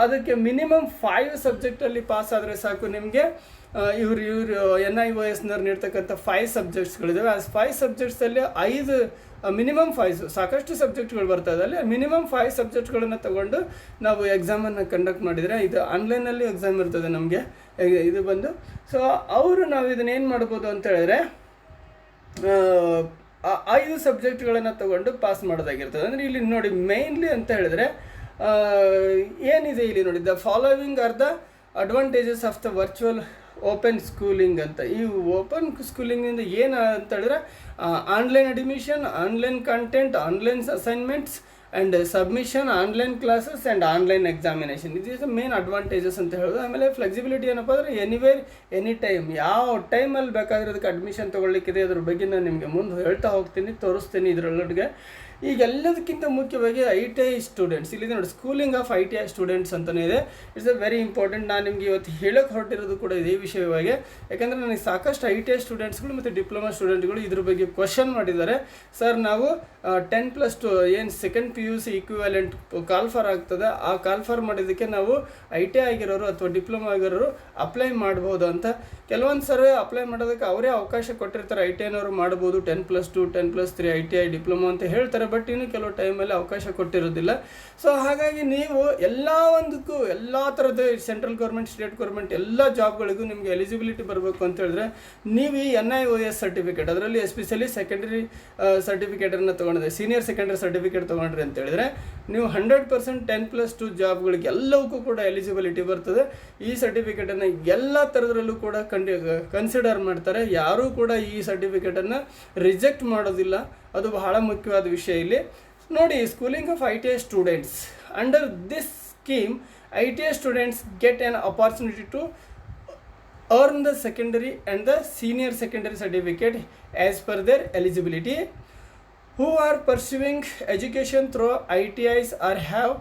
ಅದಕ್ಕೆ ಮಿನಿಮಮ್ 5 ಸಬ್ಜೆಕ್ಟಲ್ಲಿ ಪಾಸ್ ಆದರೆ ಸಾಕು ನಿಮಗೆ ಇವರು NIOSನವ್ರು ನೀಡ್ತಕ್ಕಂಥ 5 ಸಬ್ಜೆಕ್ಟ್ಸ್ಗಳಿದ್ದಾವೆ. ಆ 5 ಸಬ್ಜೆಕ್ಟ್ಸಲ್ಲಿ 5 ಮಿನಿಮಮ್ 5 ಸಾಕಷ್ಟು ಸಬ್ಜೆಕ್ಟ್ಗಳು ಬರ್ತಾ ಇದೆ. ಅಲ್ಲಿ ಮಿನಿಮಮ್ 5 ಸಬ್ಜೆಕ್ಟ್ಗಳನ್ನು ತಗೊಂಡು ನಾವು ಎಕ್ಸಾಮನ್ನು ಕಂಡಕ್ಟ್ ಮಾಡಿದರೆ, ಇದು ಆನ್ಲೈನಲ್ಲಿ ಎಕ್ಸಾಮ್ ಇರ್ತದೆ ನಮಗೆ ಇದು ಬಂದು. ಸೊ ನಾವು ಇದನ್ನೇನು ಮಾಡ್ಬೋದು ಅಂತ ಹೇಳಿದ್ರೆ 5 ಸಬ್ಜೆಕ್ಟ್ಗಳನ್ನು ತಗೊಂಡು ಪಾಸ್ ಮಾಡೋದಾಗಿರ್ತದೆ. ಅಂದರೆ ಇಲ್ಲಿ ನೋಡಿ ಮೇಯ್ನ್ಲಿ ಅಂತ ಹೇಳಿದ್ರೆ ಏನಿದೆ ಇಲ್ಲಿ ನೋಡಿ, the following are the advantages of the virtual open schooling ಅಂತ. ಈ ಓಪನ್ ಸ್ಕೂಲಿಂಗಿಂದ ಏನು ಅಂತ ಹೇಳಿದ್ರೆ online admission, online content, online assignments and submission, online classes and online examination, ಇದು ಇಸ್ ದ ಮೇನ್ ಅಡ್ವಾಂಟೇಜಸ್ ಅಂತ ಹೇಳೋದು. ಆಮೇಲೆ ಫ್ಲೆಕ್ಸಿಬಿಲಿಟಿ ಏನಪ್ಪ ಅಂದರೆ ಎನಿವೇರ್ ಎನಿ ಟೈಮ್, ಯಾವ ಟೈಮಲ್ಲಿ ಬೇಕಾದ್ರೆ ಅದಕ್ಕೆ ಅಡ್ಮಿಷನ್ ತೊಗೊಳ್ಲಿಕ್ಕಿದೆ, ಅದ್ರ ಬಗ್ಗೆ ನಾನು ನಿಮಗೆ ಮುಂದೆ ಹೇಳ್ತಾ ಹೋಗ್ತೀನಿ, ತೋರಿಸ್ತೀನಿ ಇದರೊಳಗೆ. ಈಗ ಎಲ್ಲದಕ್ಕಿಂತ ಮುಖ್ಯವಾಗಿ ITI ಸ್ಟೂಡೆಂಟ್ಸ್, ಇಲ್ಲಿದೆ ನೋಡಿ ಸ್ಕೂಲಿಂಗ್ ಆಫ್ ITI ಸ್ಟೂಡೆಂಟ್ಸ್ ಅಂತಲೇ ಇದೆ. It's a very important. ನಾನು ನಿಮಗೆ ಇವತ್ತು ಹೇಳೋಕ್ಕೆ ಹೊರಟಿರೋದು ಕೂಡ ಇದೇ ವಿಷಯವಾಗಿ, ಯಾಕಂದರೆ ನನಗೆ ಸಾಕಷ್ಟು ITI ಸ್ಟೂಡೆಂಟ್ಸ್ಗಳು ಮತ್ತು ಡಿಪ್ಲೊಮಾ ಸ್ಟೂಡೆಂಟ್ಗಳು ಇದ್ರ ಬಗ್ಗೆ ಕ್ವಶನ್ ಮಾಡಿದ್ದಾರೆ. ಸರ್ ನಾವು 10+2 ಏನು ಸೆಕೆಂಡ್ PUC ಇಕ್ವಿವ್ಯಾಲೆಂಟ್ ಕಾಲ್ಫಾರ್ ಆಗ್ತದೆ, ಆ ಕಾಲ್ಫಾರ್ ಮಾಡಿದ್ದಕ್ಕೆ ನಾವು ITI ಆಗಿರೋರು ಅಥವಾ ಡಿಪ್ಲೊಮಾ ಆಗಿರೋರು ಅಪ್ಲೈ ಮಾಡ್ಬೋದು ಅಂತ. ಕೆಲವೊಂದು ಸರಿ ಅಪ್ಲೈ ಮಾಡೋದಕ್ಕೆ ಅವರೇ ಅವಕಾಶ ಕೊಟ್ಟಿರ್ತಾರೆ, ITIನವರು ಮಾಡ್ಬೋದು 10+2 10+3 ITI ಡಿಪ್ಲೊಮಾ ಅಂತ ಹೇಳ್ತಾರೆ. ಬಟ್ ಇನ್ನು ಕೆಲವು ಟೈಮಲ್ಲಿ ಅವಕಾಶ ಕೊಟ್ಟಿರೋದಿಲ್ಲ. ಸೊ ಹಾಗಾಗಿ ನೀವು ಎಲ್ಲ ಒಂದಕ್ಕೂ ಎಲ್ಲ ಥರದ ಸೆಂಟ್ರಲ್ ಗೌರ್ಮೆಂಟ್, ಸ್ಟೇಟ್ ಗೌರ್ಮೆಂಟ್ ಎಲ್ಲ ಜಾಬ್ಗಳಿಗೂ ನಿಮಗೆ ಎಲಿಜಿಬಿಲಿಟಿ ಬರಬೇಕು ಅಂತ ಹೇಳಿದ್ರೆ ನೀವು ಈ NIOS ಸರ್ಟಿಫಿಕೇಟ್, ಅದರಲ್ಲಿ ಎಸ್ಪೆಷಲಿ ಸೆಕೆಂಡರಿ ಸರ್ಟಿಫಿಕೇಟನ್ನು ತೊಗೊಂಡಿದೆ, ಸೀನಿಯರ್ ಸೆಕೆಂಡರಿ ಸರ್ಟಿಫಿಕೇಟ್ ತೊಗೊಂಡ್ರಿ ಅಂತ ಹೇಳಿದ್ರೆ ನೀವು 100% 10+2 ಜಾಬ್ಗಳಿಗೆ ಎಲ್ಲವಕ್ಕೂ ಕೂಡ ಎಲಿಜಿಬಿಲಿಟಿ ಬರ್ತದೆ. ಈ ಸರ್ಟಿಫಿಕೇಟನ್ನು ಎಲ್ಲ ಥರದ್ರಲ್ಲೂ ಕೂಡ ಕನ್ಸಿಡರ್ ಮಾಡ್ತಾರೆ. ಯಾರೂ ಕೂಡ ಈ ಸರ್ಟಿಫಿಕೇಟನ್ನು ರಿಜೆಕ್ಟ್ ಮಾಡೋದಿಲ್ಲ. ಅದು ಬಹಳ ಮುಖ್ಯವಾದ ವಿಷಯ ಇಲ್ಲಿ ನೋಡಿ. Schooling of ITI students, under this scheme ITI students get an opportunity to earn the secondary and the senior secondary certificate as per their eligibility, who are pursuing education through ITIs or have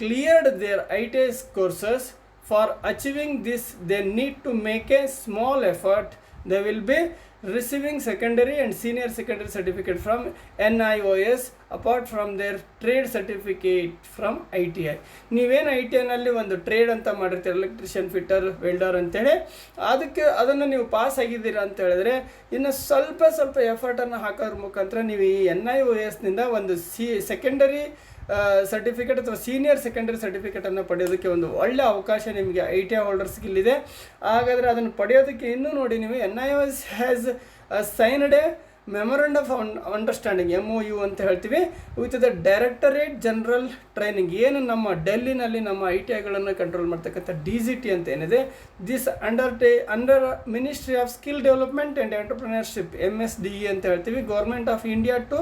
cleared their ITIs courses. For achieving this, they need to make a small effort. They will be receiving secondary and senior secondary certificate from NIOS apart from their trade certificate from ITI. ನೀವೇನು ITIನಲ್ಲಿ ಒಂದು trade ಅಂತ ಮಾಡಿರ್ತೀರ, electrician, fitter, welder ಅಂತೇಳಿ, ಅದನ್ನು ನೀವು pass ಆಗಿದ್ದೀರಾ ಅಂತ ಹೇಳಿದ್ರೆ ಇನ್ನು ಸ್ವಲ್ಪ ಎಫರ್ಟನ್ನು ಹಾಕೋದ್ರ ಮುಖಾಂತರ ನೀವು ಈ NIOSನಿಂದ ಒಂದು ಸೆಕೆಂಡರಿ ಸರ್ಟಿಫಿಕೇಟ್ ಅಥವಾ ಸೀನಿಯರ್ ಸೆಕೆಂಡರಿ ಸರ್ಟಿಫಿಕೇಟನ್ನು ಪಡೆಯೋದಕ್ಕೆ ಒಂದು ಒಳ್ಳೆ ಅವಕಾಶ ನಿಮಗೆ ITI ಹೋಲ್ಡರ್ಸ್ಗೆ ಇಲ್ಲಿದೆ. ಹಾಗಾದರೆ ಅದನ್ನು ಪಡೆಯೋದಕ್ಕೆ ಇನ್ನೂ ನೋಡಿ, ನೀವು NIOS has signed A memorandum of understanding, MOU ಅಂತ ಹೇಳ್ತೀವಿ, with the directorate general training. ಏನು ನಮ್ಮ ಡೆಲ್ಲಿನಲ್ಲಿ ನಮ್ಮ ITIಗಳನ್ನು ಕಂಟ್ರೋಲ್ ಮಾಡ್ತಕ್ಕಂಥ DGT ಅಂತ ಏನಿದೆ, this under ministry of skill development and entrepreneurship, MSDE ಅಂತ ಹೇಳ್ತೀವಿ, government of India to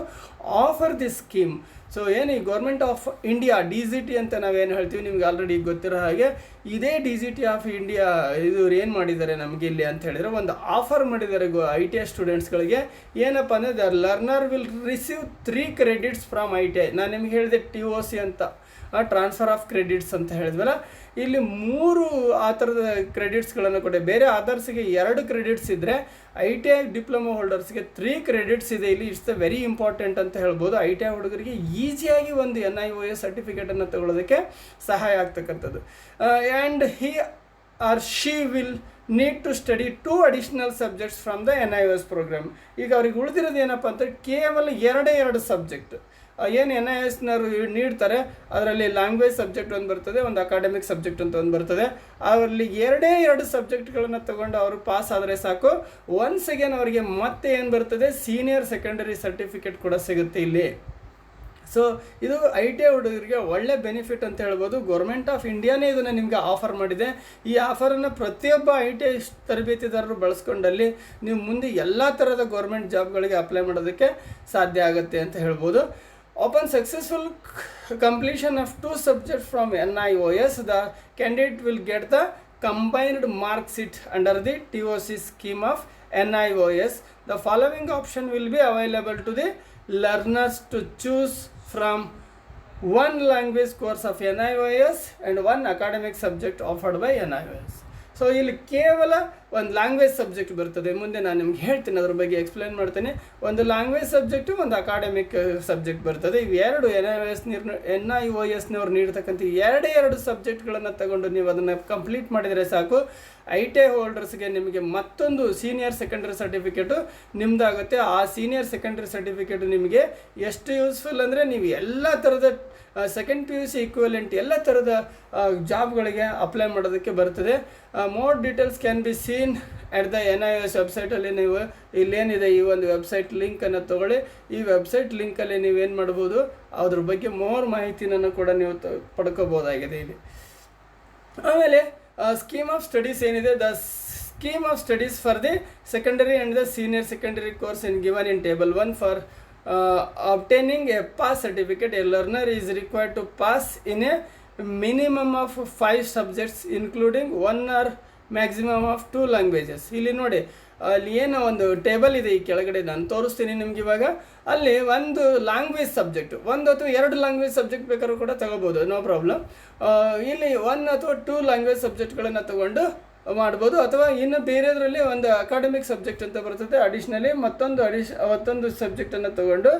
offer this scheme. So ಏನು ಈ ಗೌರ್ಮೆಂಟ್ ಆಫ್ ಇಂಡಿಯಾ DGT ಅಂತ ನಾವೇನು ಹೇಳ್ತೀವಿ, ನಿಮ್ಗೆ ಆಲ್ರೆಡಿ ಗೊತ್ತಿರೋ ಹಾಗೆ ಇದೇ DGT ಆಫ್ ಇಂಡಿಯಾ ಇದು ಏನು ಮಾಡಿದ್ದಾರೆ ನಮಗೆ ಇಲ್ಲಿ ಅಂತ ಹೇಳಿದರೆ ಒಂದು ಆಫರ್ ಮಾಡಿದ್ದಾರೆ ITI ಸ್ಟೂಡೆಂಟ್ಸ್ಗಳಿಗೆ. ಏನಪ್ಪ ಅಂದರೆ the learner will receive 3 credits from ITI. ನಾನು ನಿಮ್ಗೆ ಹೇಳಿದೆ TOC ಅಂತ, ಟ್ರಾನ್ಸ್ಫರ್ ಆಫ್ ಕ್ರೆಡಿಟ್ಸ್ ಅಂತ ಹೇಳಿದ್ವಲ್ಲ, ಇಲ್ಲಿ 3 ಆ ಥರದ ಕ್ರೆಡಿಟ್ಸ್ಗಳನ್ನು ಕೊಟ್ಟೆ. ಬೇರೆ ಅದರ್ಸ್ಗೆ 2 ಕ್ರೆಡಿಟ್ಸ್ ಇದ್ದರೆ ITI ಡಿಪ್ಲೊಮಾ ಹೋಲ್ಡರ್ಸ್ಗೆ 3 ಕ್ರೆಡಿಟ್ಸ್ ಇದೆ ಇಲ್ಲಿ. ಇಟ್ಸ್ ದ ವೆರಿ ಇಂಪಾರ್ಟೆಂಟ್ ಅಂತ ಹೇಳ್ಬೋದು. ITI ಹುಡುಗರಿಗೆ ಈಸಿಯಾಗಿ ಒಂದು NIOS ಸರ್ಟಿಫಿಕೇಟನ್ನು ತಗೊಳ್ಳೋದಕ್ಕೆ ಸಹಾಯ ಆಗ್ತಕ್ಕಂಥದ್ದು. And he or she will need to study 2 additional subjects from the NIOS program. ಈಗ ಅವ್ರಿಗೆ ಉಳಿದಿರೋದು ಏನಪ್ಪ ಅಂತ ಕೇವಲ 2 ಸಬ್ಜೆಕ್ಟ್ ಏನು NIOSನವರು ನೀಡ್ತಾರೆ. ಅದರಲ್ಲಿ ಲ್ಯಾಂಗ್ವೇಜ್ ಸಬ್ಜೆಕ್ಟ್ ಒಂದು ಬರ್ತದೆ, ಒಂದು ಅಕಾಡೆಮಿಕ್ ಸಬ್ಜೆಕ್ಟ್ ಅಂತ ಒಂದು ಬರ್ತದೆ. ಅವರಲ್ಲಿ 2 ಸಬ್ಜೆಕ್ಟ್ಗಳನ್ನು ತಗೊಂಡು ಅವರು ಪಾಸ್ ಆದರೆ ಸಾಕು. ಒನ್ಸ್ ಅಗೇನ್ ಅವರಿಗೆ ಮತ್ತೆ ಏನು ಬರ್ತದೆ, ಸೀನಿಯರ್ ಸೆಕೆಂಡರಿ ಸರ್ಟಿಫಿಕೇಟ್ ಕೂಡ ಸಿಗುತ್ತೆ ಇಲ್ಲಿ. ಸೊ ಇದು ITI ಹುಡುಗರಿಗೆ ಒಳ್ಳೆ ಬೆನಿಫಿಟ್ ಅಂತ ಹೇಳ್ಬೋದು. ಗೌರ್ಮೆಂಟ್ ಆಫ್ ಇಂಡಿಯಾನೇ ಇದನ್ನು ನಿಮಗೆ ಆಫರ್ ಮಾಡಿದೆ. ಈ ಆಫರನ್ನು ಪ್ರತಿಯೊಬ್ಬ ITI ತರಬೇತಿದಾರರು ಬಳಸ್ಕೊಂಡಲ್ಲಿ ನೀವು ಮುಂದೆ ಎಲ್ಲ ಥರದ ಗೌರ್ಮೆಂಟ್ ಜಾಬ್ಗಳಿಗೆ ಅಪ್ಲೈ ಮಾಡೋದಕ್ಕೆ ಸಾಧ್ಯ ಆಗುತ್ತೆ ಅಂತ ಹೇಳ್ಬೋದು. Upon successful completion of 2 subjects from NIOS, the candidate will get the combined mark sheet under the TOC scheme of NIOS. The following option will be available to the learners to choose from: 1 language course of NIOS and 1 academic subject offered by NIOS. So ಇಲ್ಲಿ ಕೇವಲ ಒಂದು language subject ಬರ್ತದೆ. ಮುಂದೆ ನಾನು ನಿಮ್ಗೆ ಹೇಳ್ತೀನಿ, ಅದ್ರ ಬಗ್ಗೆ ಎಕ್ಸ್ಪ್ಲೇನ್ ಮಾಡ್ತೇನೆ. ಒಂದು ಲ್ಯಾಂಗ್ವೇಜ್ ಸಬ್ಜೆಕ್ಟು, ಒಂದು ಅಕಾಡೆಮಿಕ್ ಸಬ್ಜೆಕ್ಟ್ ಬರ್ತದೆ. ಇವೆರಡು NIOSನವ್ರು ನೀಡ್ತಕ್ಕಂಥ ಎರಡು ಸಬ್ಜೆಕ್ಟ್ಗಳನ್ನು ತಗೊಂಡು ನೀವು ಅದನ್ನು ಕಂಪ್ಲೀಟ್ ಮಾಡಿದರೆ ಸಾಕು, ITI ಹೋಲ್ಡರ್ಸ್ಗೆ ನಿಮಗೆ ಮತ್ತೊಂದು ಸೀನಿಯರ್ ಸೆಕೆಂಡರಿ ಸರ್ಟಿಫಿಕೇಟು ನಿಮ್ಮದಾಗುತ್ತೆ. ಆ ಸೀನಿಯರ್ ಸೆಕೆಂಡರಿ ಸರ್ಟಿಫಿಕೇಟು ನಿಮಗೆ ಎಷ್ಟು ಯೂಸ್ಫುಲ್ ಅಂದರೆ, ನೀವು ಎಲ್ಲ ಥರದ ಸೆಕೆಂಡ್ PUC ಈಕ್ವಲೆಂಟ್ ಎಲ್ಲ ಥರದ ಜಾಬ್ಗಳಿಗೆ ಅಪ್ಲೈ ಮಾಡೋದಕ್ಕೆ ಬರ್ತದೆ. More details can be seen at the NIOS ವೆಬ್ಸೈಟಲ್ಲಿ. ನೀವು ಇಲ್ಲೇನಿದೆ ಈ ಒಂದು ವೆಬ್ಸೈಟ್ ಲಿಂಕನ್ನು ತೊಗೊಳ್ಳಿ. ಈ ವೆಬ್ಸೈಟ್ ಲಿಂಕಲ್ಲಿ ನೀವೇನು ಮಾಡ್ಬೋದು, ಅದ್ರ ಬಗ್ಗೆ ಮೋರ್ ಮಾಹಿತಿನನ್ನು ಕೂಡ ನೀವು ಪಡ್ಕೋಬೋದಾಗಿದೆ ಇಲ್ಲಿ. ಆಮೇಲೆ ಸ್ಕೀಮ್ ಆಫ್ ಸ್ಟಡೀಸ್ ಏನಿದೆ, the scheme of studies for the secondary and the senior secondary course in given in table 1 for obtaining a pass certificate. A learner is required to pass in a minimum of 5 subjects including 1 or maximum of 2 languages. ಇಲ್ಲಿ ನೋಡಿ, ಅಲ್ಲಿ ಏನೋ ಒಂದು table ಇದೆ, ಈ ಕೆಳಗಡೆ ನಾನು ತೋರಿಸ್ತೀನಿ ನಿಮ್ಗೆ ಇವಾಗ. ಅಲ್ಲಿ ಒಂದು ಲ್ಯಾಂಗ್ವೇಜ್ ಸಬ್ಜೆಕ್ಟ್, ಒಂದು ಅಥವಾ 2 ಲ್ಯಾಂಗ್ವೇಜ್ ಸಬ್ಜೆಕ್ಟ್ ಬೇಕಾದ್ರೂ ಕೂಡ ತಗೋಬೋದು, ನೋ ಪ್ರಾಬ್ಲಮ್. ಇಲ್ಲಿ 1 ಅಥವಾ 2 ಲ್ಯಾಂಗ್ವೇಜ್ ಸಬ್ಜೆಕ್ಟ್ಗಳನ್ನು ತಗೊಂಡು ಮಾಡ್ಬೋದು. ಅಥವಾ ಇನ್ನು ಬೇರೆದರಲ್ಲಿ ಒಂದು ಅಕಾಡೆಮಿಕ್ ಸಬ್ಜೆಕ್ಟ್ ಅಂತ ಬರ್ತದೆ, ಅಡಿಷ್ನಲಿ ಮತ್ತೊಂದು ಸಬ್ಜೆಕ್ಟನ್ನು ತಗೊಂಡು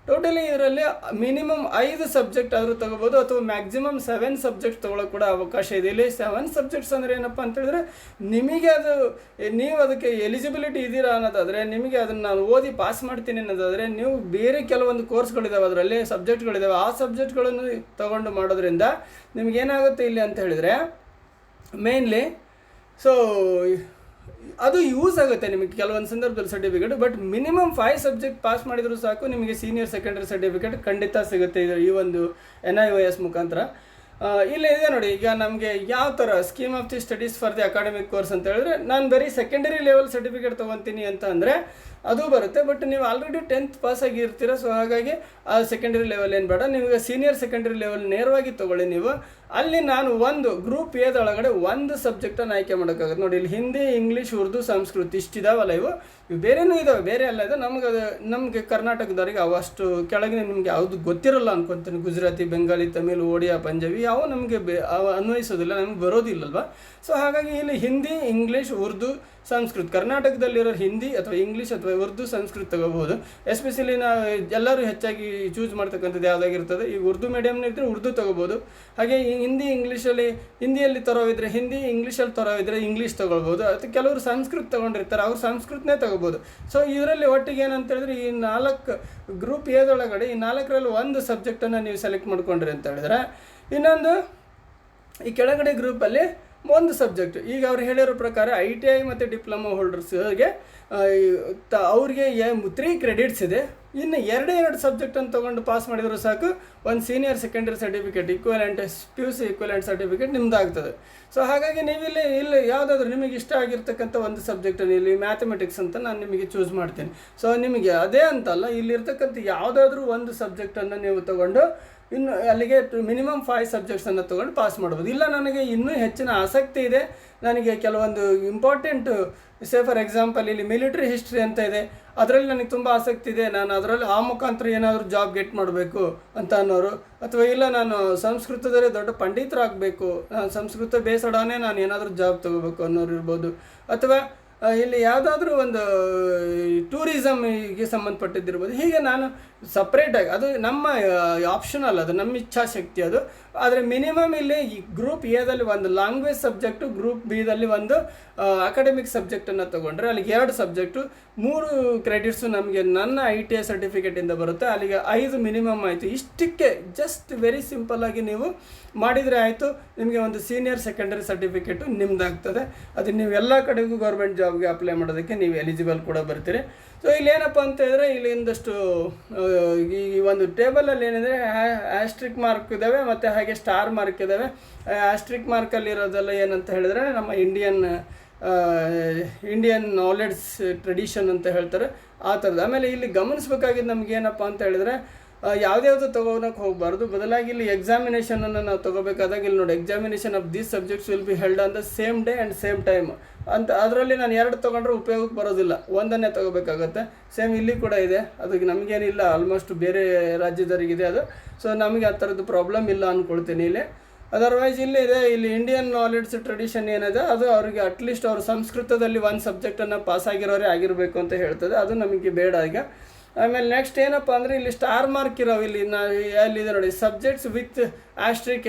ಟೋಟಲಿ ಇದರಲ್ಲಿ ಮಿನಿಮಮ್ 5 ಸಬ್ಜೆಕ್ಟ್ ಆದರೂ ತೊಗೋಬೋದು, ಅಥವಾ ಮ್ಯಾಕ್ಸಿಮಮ್ 7 ಸಬ್ಜೆಕ್ಟ್ ತೊಗೊಳ್ಳೋಕೆ ಕೂಡ ಅವಕಾಶ ಇದೆ. ಇಲ್ಲಿ 7 ಸಬ್ಜೆಕ್ಟ್ಸ್ ಅಂದರೆ ಏನಪ್ಪ ಅಂತೇಳಿದ್ರೆ, ನಿಮಗೆ ನೀವು ಅದಕ್ಕೆ ಎಲಿಜಿಬಿಲಿಟಿ ಇದ್ದೀರಾ ಅನ್ನೋದಾದರೆ, ನಿಮಗೆ ಅದನ್ನು ನಾನು ಓದಿ ಪಾಸ್ ಮಾಡ್ತೀನಿ ಅನ್ನೋದಾದರೆ, ನೀವು ಬೇರೆ ಕೆಲವೊಂದು ಕೋರ್ಸ್ಗಳಿದ್ದಾವೆ, ಅದರಲ್ಲಿ ಸಬ್ಜೆಕ್ಟ್ಗಳಿದ್ದಾವೆ, ಆ ಸಬ್ಜೆಕ್ಟ್ಗಳನ್ನು ತೊಗೊಂಡು ಮಾಡೋದ್ರಿಂದ ನಿಮಗೇನಾಗುತ್ತೆ ಇಲ್ಲಿ ಅಂತ ಹೇಳಿದರೆ, ಮೇನ್ಲಿ ಅದು ಯೂಸ್ ಆಗುತ್ತೆ ನಿಮಗೆ ಕೆಲವೊಂದು ಸಂದರ್ಭದಲ್ಲಿ certificate. But minimum 5 subject pass ಮಾಡಿದರೂ ಸಾಕು, ನಿಮಗೆ ಸೀನಿಯರ್ ಸೆಕೆಂಡರಿ ಸರ್ಟಿಫಿಕೇಟ್ ಖಂಡಿತ ಸಿಗುತ್ತೆ ಈ ಒಂದು NIOS ಮುಖಾಂತರ. ಇಲ್ಲಿ ಇದೆ ನೋಡಿ, ಈಗ ನಮಗೆ ಯಾವ ಥರ scheme of the studies for the academic course ಅಂತ ಹೇಳಿದ್ರೆ, ನಾನು ಬರೀ ಸೆಕೆಂಡರಿ ಲೆವೆಲ್ ಸರ್ಟಿಫಿಕೇಟ್ ತೊಗೊತೀನಿ ಅಂತ ಅಂದರೆ ಅದು ಬರುತ್ತೆ. ಬಟ್ ನೀವು ಆಲ್ರೆಡಿ 10th ಪಾಸ್ ಆಗಿರ್ತೀರ, ಸೊ ಹಾಗಾಗಿ ಆ ಸೆಕೆಂಡರಿ ಲೆವೆಲ್ ಏನು ಬೇಡ, ನಿಮಗೆ ಸೀನಿಯರ್ ಸೆಕೆಂಡರಿ ಲೆವೆಲ್ ನೇರವಾಗಿ ತೊಗೊಳ್ಳಿ ನೀವು. ಅಲ್ಲಿ ನಾನು ಒಂದು ಗ್ರೂಪ್ ಎದೊಳಗಡೆ ಒಂದು ಸಬ್ಜೆಕ್ಟನ್ನು ಆಯ್ಕೆ ಮಾಡೋಕ್ಕಾಗುತ್ತೆ. ನೋಡಿ, ಇಲ್ಲಿ ಹಿಂದಿ, ಇಂಗ್ಲೀಷ್, ಉರ್ದು, ಸಂಸ್ಕೃತ ಇಷ್ಟಿದಾವಲ್ಲ, ಇವು ಬೇರೆನೂ ಇದ್ದಾವೆ, ಬೇರೆ ಎಲ್ಲ ಇದೆ. ನಮಗೆ ಕರ್ನಾಟಕದವರಿಗೆ ಅವಷ್ಟು ಕೆಳಗಿನ ನಿಮಗೆ ಯಾವುದು ಗೊತ್ತಿರಲ್ಲ ಅನ್ಕೊತೀನಿ. ಗುಜರಾತಿ, ಬೆಂಗಾಲಿ, ತಮಿಳ್, ಒಡಿಯಾ, ಪಂಜಾಬಿ ಯಾವ ನಮಗೆ ಅನ್ವಯಿಸೋದಿಲ್ಲ, ನಮಗೆ ಬರೋದಿಲ್ಲಲ್ವ. ಸೊ ಹಾಗಾಗಿ ಇಲ್ಲಿ ಹಿಂದಿ, ಇಂಗ್ಲೀಷ್, ಉರ್ದು, ಸಂಸ್ಕೃತ, ಕರ್ನಾಟಕದಲ್ಲಿರೋ ಹಿಂದಿ ಅಥವಾ ಇಂಗ್ಲೀಷ್ ಅಥವಾ ಉರ್ದು, ಸಂಸ್ಕೃತ ತಗೋಬಹುದು. ಎಸ್ಪೆಷಲಿ ಎಲ್ಲರೂ ಹೆಚ್ಚಾಗಿ ಚೂಸ್ ಮಾಡ್ತಕ್ಕಂಥದ್ದು ಯಾವುದಾಗಿರ್ತದೆ, ಈಗ ಉರ್ದು ಮೀಡಿಯಮ್ನ ಇದ್ದರೆ ಉರ್ದು ತೊಗೋಬೋದು. ಹಾಗೆ ಹಿಂದಿ, ಹಿಂದಿಯಲ್ಲಿ ತರೋವಿದ್ರೆ ಹಿಂದಿ, ಇಂಗ್ಲೀಷಲ್ಲಿ ತರೋವಿದ್ರೆ ಇಂಗ್ಲೀಷ್ ತೊಗೊಳ್ಬೋದು. ಅಥವಾ ಕೆಲವರು ಸಂಸ್ಕೃತ ತೊಗೊಂಡಿರ್ತಾರೆ, ಅವ್ರು ಸಂಸ್ಕೃತನೇ ತೊಗೋಬೋದು. ಸೊ ಇದರಲ್ಲಿ ಒಟ್ಟಿಗೆ ಏನಂತ ಹೇಳಿದ್ರೆ, ಈ 4 ಗ್ರೂಪ್ ಎದೊಳಗಡೆ ಈ 4ರಲ್ಲಿ ಒಂದು ಸಬ್ಜೆಕ್ಟನ್ನು ನೀವು ಸೆಲೆಕ್ಟ್ ಮಾಡ್ಕೊಂಡ್ರಿ ಅಂತ ಹೇಳಿದ್ರೆ, ಇನ್ನೊಂದು ಈ ಕೆಳಗಡೆ ಗ್ರೂಪಲ್ಲಿ ಒಂದು ಸಬ್ಜೆಕ್ಟ್. ಈಗ ಅವ್ರು ಹೇಳಿರೋ ಪ್ರಕಾರ ITI ಮತ್ತು ಡಿಪ್ಲೊಮಾ ಹೋಲ್ಡರ್ಸ್ಗೆ ಅವ್ರಿಗೆ 3 ಕ್ರೆಡಿಟ್ಸ್ ಇದೆ. ಇನ್ನು 2 ಸಬ್ಜೆಕ್ಟನ್ನು ತೊಗೊಂಡು ಪಾಸ್ ಮಾಡಿದರೂ ಸಾಕು, ಒಂದು senior secondary certificate equivalent PUC equivalent certificate ನಿಮ್ದಾಗ್ತದೆ. ಸೊ ಹಾಗಾಗಿ ಇಲ್ಲಿ ಯಾವುದಾದ್ರೂ ನಿಮಗೆ ಇಷ್ಟ ಆಗಿರ್ತಕ್ಕಂಥ ಒಂದು ಸಬ್ಜೆಕ್ಟನ್ನು, ಇಲ್ಲಿ ಮ್ಯಾಥಮೆಟಿಕ್ಸ್ ಅಂತ ನಾನು ನಿಮಗೆ ಚೂಸ್ ಮಾಡ್ತೀನಿ. ಸೊ ನಿಮಗೆ ಅದೇ ಅಂತಲ್ಲ, ಇಲ್ಲಿರ್ತಕ್ಕಂಥ ಯಾವುದಾದ್ರೂ ಒಂದು ಸಬ್ಜೆಕ್ಟನ್ನು ನೀವು ತೊಗೊಂಡು ಇನ್ನು ಅಲ್ಲಿಗೆ ಮಿನಿಮಮ್ 5 ಸಬ್ಜೆಕ್ಟ್ಸನ್ನು ತೊಗೊಂಡು ಪಾಸ್ ಮಾಡ್ಬೋದು. ಇಲ್ಲ ನನಗೆ ಇನ್ನೂ ಹೆಚ್ಚಿನ ಆಸಕ್ತಿ ಇದೆ, ನನಗೆ ಕೆಲವೊಂದು ಇಂಪಾರ್ಟೆಂಟ್, ಫಾರ್ ಎಕ್ಸಾಂಪಲ್ ಇಲ್ಲಿ ಮಿಲಿಟ್ರಿ ಹಿಸ್ಟ್ರಿ ಅಂತ ಇದೆ, ಅದರಲ್ಲಿ ನನಗೆ ತುಂಬ ಆಸಕ್ತಿ ಇದೆ, ನಾನು ಅದರಲ್ಲಿ ಆ ಮುಖಾಂತರ ಏನಾದರೂ ಜಾಬ್ ಗೆಟ್ ಮಾಡಬೇಕು ಅಂತ ಅನ್ನೋರು, ಅಥವಾ ಇಲ್ಲ ನಾನು ಸಂಸ್ಕೃತದಲ್ಲಿ ದೊಡ್ಡ ಪಂಡಿತರಾಗಬೇಕು, ಸಂಸ್ಕೃತ ಬೇಸಡನೇ ನಾನು ಏನಾದರೂ ಜಾಬ್ ತೊಗೋಬೇಕು ಅನ್ನೋರು ಇರ್ಬೋದು. ಅಥವಾ ಇಲ್ಲಿ ಯಾವುದಾದ್ರೂ ಒಂದು ಟೂರಿಸಮ್ಗೆ ಸಂಬಂಧಪಟ್ಟಿದ್ದಿರ್ಬೋದು. ಹೀಗೆ ನಾನು ಸಪ್ರೇಟಾಗಿ, ಅದು ನಮ್ಮ ಆಪ್ಷನಲ್, ಅದು ನಮ್ಮ ಇಚ್ಛಾಶಕ್ತಿ ಅದು. ಆದರೆ ಮಿನಿಮಮ್ ಇಲ್ಲಿ ಈ ಗ್ರೂಪ್ ಎದಲ್ಲಿ ಒಂದು ಲ್ಯಾಂಗ್ವೇಜ್ ಸಬ್ಜೆಕ್ಟು, ಗ್ರೂಪ್ ಬಿದಲ್ಲಿ ಒಂದು ಅಕಾಡೆಮಿಕ್ ಸಬ್ಜೆಕ್ಟನ್ನು ತೊಗೊಂಡ್ರೆ ಅಲ್ಲಿಗೆ 2 ಸಬ್ಜೆಕ್ಟು, 3 ಕ್ರೆಡಿಟ್ಸು ನಮಗೆ ನನ್ನ ITI ಸರ್ಟಿಫಿಕೇಟಿಂದ ಬರುತ್ತೆ. ಅಲ್ಲಿಗೆ 5 ಮಿನಿಮಮ್ ಆಯಿತು. ಇಷ್ಟಕ್ಕೆ ಜಸ್ಟ್ ವೆರಿ ಸಿಂಪಲ್ಲಾಗಿ ನೀವು ಮಾಡಿದರೆ ಆಯಿತು, ನಿಮಗೆ ಒಂದು ಸೀನಿಯರ್ ಸೆಕೆಂಡರಿ ಸರ್ಟಿಫಿಕೇಟು ನಿಮ್ಮದಾಗ್ತದೆ. ಅದು ನೀವು ಎಲ್ಲ ಕಡೆಗೂ ಗೌರ್ಮೆಂಟ್ ಜಾಬ್ಗೆ ಅಪ್ಲೈ ಮಾಡೋದಕ್ಕೆ ನೀವು ಎಲಿಜಿಬಲ್ ಕೂಡ ಬರ್ತೀರಿ. ಸೊ ಇಲ್ಲೇನಪ್ಪ ಅಂತ ಹೇಳಿದ್ರೆ, ಇಲ್ಲಿ ಒಂದಷ್ಟು ಈ ಒಂದು ಟೇಬಲಲ್ಲಿ ಏನಿದೆ, ಆಸ್ಟ್ರಿಕ್ ಮಾರ್ಕ್ ಇದ್ದಾವೆ ಮತ್ತು ಹಾಗೆ ಸ್ಟಾರ್ ಮಾರ್ಕ್ ಇದ್ದಾವೆ. ಆಸ್ಟ್ರಿಕ್ ಮಾರ್ಕಲ್ಲಿರೋದೆಲ್ಲ ಏನಂತ ಹೇಳಿದ್ರೆ, ನಮ್ಮ ಇಂಡಿಯನ್ ನಾಲೆಡ್ಜ್ ಟ್ರೆಡಿಷನ್ ಅಂತ ಹೇಳ್ತಾರೆ, ಆ ಥರದ್ದು. ಆಮೇಲೆ ಇಲ್ಲಿ ಗಮನಿಸಬೇಕಾಗಿದ್ದು ನಮಗೇನಪ್ಪ ಅಂತ ಹೇಳಿದ್ರೆ, ಯಾವುದ್ಯಾವುದು ತೊಗೊಳಕ್ಕೆ ಹೋಗಬಾರ್ದು. ಬದಲಾಗಿ ಇಲ್ಲಿ ಎಕ್ಸಾಮಿನೇಷನನ್ನು ನಾವು ತೊಗೋಬೇಕಾದಾಗ ಇಲ್ಲಿ ನೋಡಿ, examination of these subjects will be held on the same day and same time ಅಂತ. ಅದರಲ್ಲಿ ನಾನು 2 ತೊಗೊಂಡ್ರೆ ಉಪಯೋಗಕ್ಕೆ ಬರೋದಿಲ್ಲ, ಒಂದನ್ನೇ ತೊಗೋಬೇಕಾಗತ್ತೆ. ಸೇಮ್ ಇಲ್ಲಿ ಕೂಡ ಇದೆ, ಅದಕ್ಕೆ ನಮಗೇನಿಲ್ಲ, ಆಲ್ಮೋಸ್ಟ್ ಬೇರೆ ರಾಜ್ಯದವರಿಗಿದೆ ಅದು. ಸೊ ನಮಗೆ ಆ ಥರದ್ದು ಪ್ರಾಬ್ಲಮ್ ಇಲ್ಲ ಅಂದ್ಕೊಳ್ತೀನಿ ಇಲ್ಲಿ. ಅದರ್ವೈಸ್ ಇಲ್ಲಿ ಇಂಡಿಯನ್ ನಾಲೆಡ್ಜ್ ಟ್ರೆಡಿಷನ್ ಏನಿದೆ ಅದು ಅವರಿಗೆ ಅಟ್ಲೀಸ್ಟ್ ಅವರು ಸಂಸ್ಕೃತದಲ್ಲಿ ಒಂದು ಸಬ್ಜೆಕ್ಟನ್ನು ಪಾಸ್ ಆಗಿರೋರೇ ಆಗಿರಬೇಕು ಅಂತ ಹೇಳ್ತದೆ, ಅದು ನಮಗೆ ಬೇಡ ಈಗ. ಆಮೇಲೆ ನೆಕ್ಸ್ಟ್ ಏನಪ್ಪ ಅಂದರೆ ಇಲ್ಲಿ ಸ್ಟಾರ್ ಮಾರ್ಕ್ ಇರೋ ಇಲ್ಲಿ ಅಲ್ಲಿದೆ ನೋಡಿ, subjects with asterisk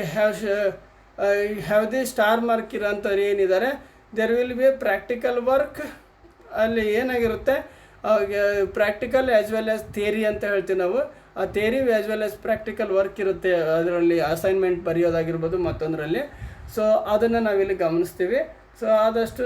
have the star mark ಇರೋಂಥವ್ರು ಏನಿದ್ದಾರೆ, there will be practical work. ಅಲ್ಲಿ ಏನಾಗಿರುತ್ತೆ practical as well as theory ಅಂತ ಹೇಳ್ತೀವಿ ನಾವು. ಆ theory as well as practical work ಇರುತ್ತೆ ಅದರಲ್ಲಿ, ಅಸೈನ್ಮೆಂಟ್ ಬರೆಯೋದಾಗಿರ್ಬೋದು ಮತ್ತೊಂದರಲ್ಲಿ. ಸೊ ಅದನ್ನು ನಾವಿಲ್ಲಿ ಗಮನಿಸ್ತೀವಿ. ಸೊ ಆದಷ್ಟು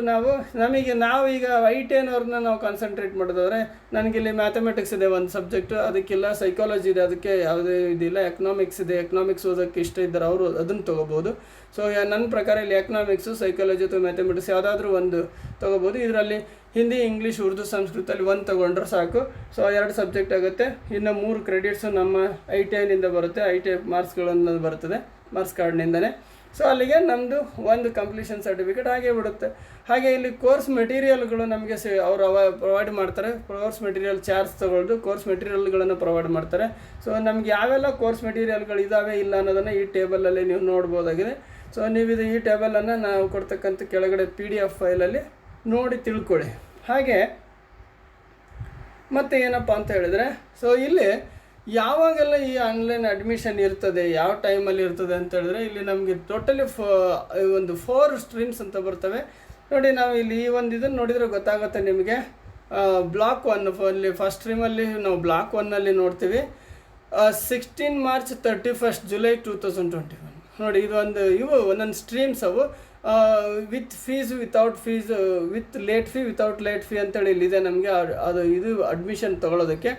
ನಾವೀಗ ITN ಅವ್ರನ್ನ ನಾವು ಕಾನ್ಸಂಟ್ರೇಟ್ ಮಾಡೋದಾದರೆ, ನನಗಿಲ್ಲಿ ಮ್ಯಾಥಮೆಟಿಕ್ಸ್ ಇದೆ ಒಂದು ಸಬ್ಜೆಕ್ಟು, ಅದಕ್ಕಿಲ್ಲ ಸೈಕಾಲಜಿ ಇದೆ, ಅದಕ್ಕೆ ಯಾವುದೇ ಇದಿಲ್ಲ, ಎಕನಾಮಿಕ್ಸ್ ಇದೆ, ಎಕನಾಮಿಕ್ಸ್ ಓದೋಕ್ಕೆ ಇಷ್ಟ ಇದ್ದಾರೆ ಅವರು ಅದನ್ನು ತೊಗೋಬೋದು. ಸೊ ನನ್ನ ಪ್ರಕಾರ ಇಲ್ಲಿ ಎಕನಾಮಿಕ್ಸು, ಸೈಕಾಲಜಿ ಅಥವಾ ಮ್ಯಾಥಮೆಟಿಕ್ಸ್ ಯಾವುದಾದ್ರೂ ಒಂದು ತೊಗೋಬೋದು. ಇದರಲ್ಲಿ ಹಿಂದಿ, ಇಂಗ್ಲೀಷ್, ಉರ್ದು, ಸಂಸ್ಕೃತದಲ್ಲಿ ಒಂದು ತೊಗೊಂಡ್ರೆ ಸಾಕು. ಸೊ 2 ಸಬ್ಜೆಕ್ಟ್ ಆಗುತ್ತೆ. ಇನ್ನು 3 ಕ್ರೆಡಿಟ್ಸು ನಮ್ಮ ITIನಿಂದ ಬರುತ್ತೆ, ITI ಮಾರ್ಕ್ಸ್ಗಳನ್ನು ಬರ್ತದೆ ಮಾರ್ಕ್ಸ್ ಕಾರ್ಡ್ನಿಂದನೇ. ಸೊ ಅಲ್ಲಿಗೆ ನಮ್ಮದು ಒಂದು ಕಂಪ್ಲೀಷನ್ ಸರ್ಟಿಫಿಕೇಟ್ ಆಗೇ ಬಿಡುತ್ತೆ. ಹಾಗೆ ಇಲ್ಲಿ ಕೋರ್ಸ್ ಮೆಟೀರಿಯಲ್ಗಳು ನಮಗೆ ಅವರು ಪ್ರೊವೈಡ್ ಮಾಡ್ತಾರೆ. ಕೋರ್ಸ್ ಮೆಟೀರಿಯಲ್ ಚಾರ್ಜ್ ತೊಗೊಳ್ದು ಕೋರ್ಸ್ ಮೆಟೀರಿಯಲ್ಗಳನ್ನು ಪ್ರೊವೈಡ್ ಮಾಡ್ತಾರೆ. ಸೊ ನಮ್ಗೆ ಯಾವೆಲ್ಲ ಕೋರ್ಸ್ ಮೆಟೀರಿಯಲ್ಗಳು ಇದ್ದಾವೆ ಇಲ್ಲ ಅನ್ನೋದನ್ನು ಈ ಟೇಬಲಲ್ಲಿ ನೀವು ನೋಡ್ಬೋದಾಗಿದೆ. ಸೊ ನೀವು ಈ ಟೇಬಲನ್ನು ನಾವು ಕೊಡ್ತಕ್ಕಂಥ ಕೆಳಗಡೆ PDF ಫೈಲಲ್ಲಿ ನೋಡಿ ತಿಳ್ಕೊಳ್ಳಿ. ಹಾಗೆ ಮತ್ತು ಏನಪ್ಪ ಅಂತ ಹೇಳಿದರೆ, ಸೊ ಇಲ್ಲಿ ಯಾವಾಗೆಲ್ಲ ಈ ಆನ್ಲೈನ್ ಅಡ್ಮಿಷನ್ ಇರ್ತದೆ, ಯಾವ ಟೈಮಲ್ಲಿ ಇರ್ತದೆ ಅಂತ ಹೇಳಿದ್ರೆ, ಇಲ್ಲಿ ನಮಗೆ ಟೋಟಲಿ ಒಂದು 4 ಸ್ಟ್ರೀಮ್ಸ್ ಅಂತ ಬರ್ತವೆ ನೋಡಿ. ನಾವು ಇಲ್ಲಿ ಈ ಒಂದು ಇದನ್ನು ನೋಡಿದರೆ ಗೊತ್ತಾಗುತ್ತೆ ನಿಮಗೆ. ಬ್ಲಾಕ್ 1 ಅಲ್ಲಿ ಫಸ್ಟ್ ಸ್ಟ್ರೀಮಲ್ಲಿ ನಾವು ಬ್ಲಾಕ್ 1ನಲ್ಲಿ ನೋಡ್ತೀವಿ 16 ಮಾರ್ಚ್ 31 ಜುಲೈ 2021 ನೋಡಿ. ಇವು ಒಂದೊಂದು ಸ್ಟ್ರೀಮ್ಸ್ ಅವು with fees, without fees, with late fee, without late fee ಅಂತೇಳಿ ಇಲ್ಲಿದೆ ನಮಗೆ. ಇದು ಅಡ್ಮಿಷನ್ ತೊಗೊಳೋದಕ್ಕೆ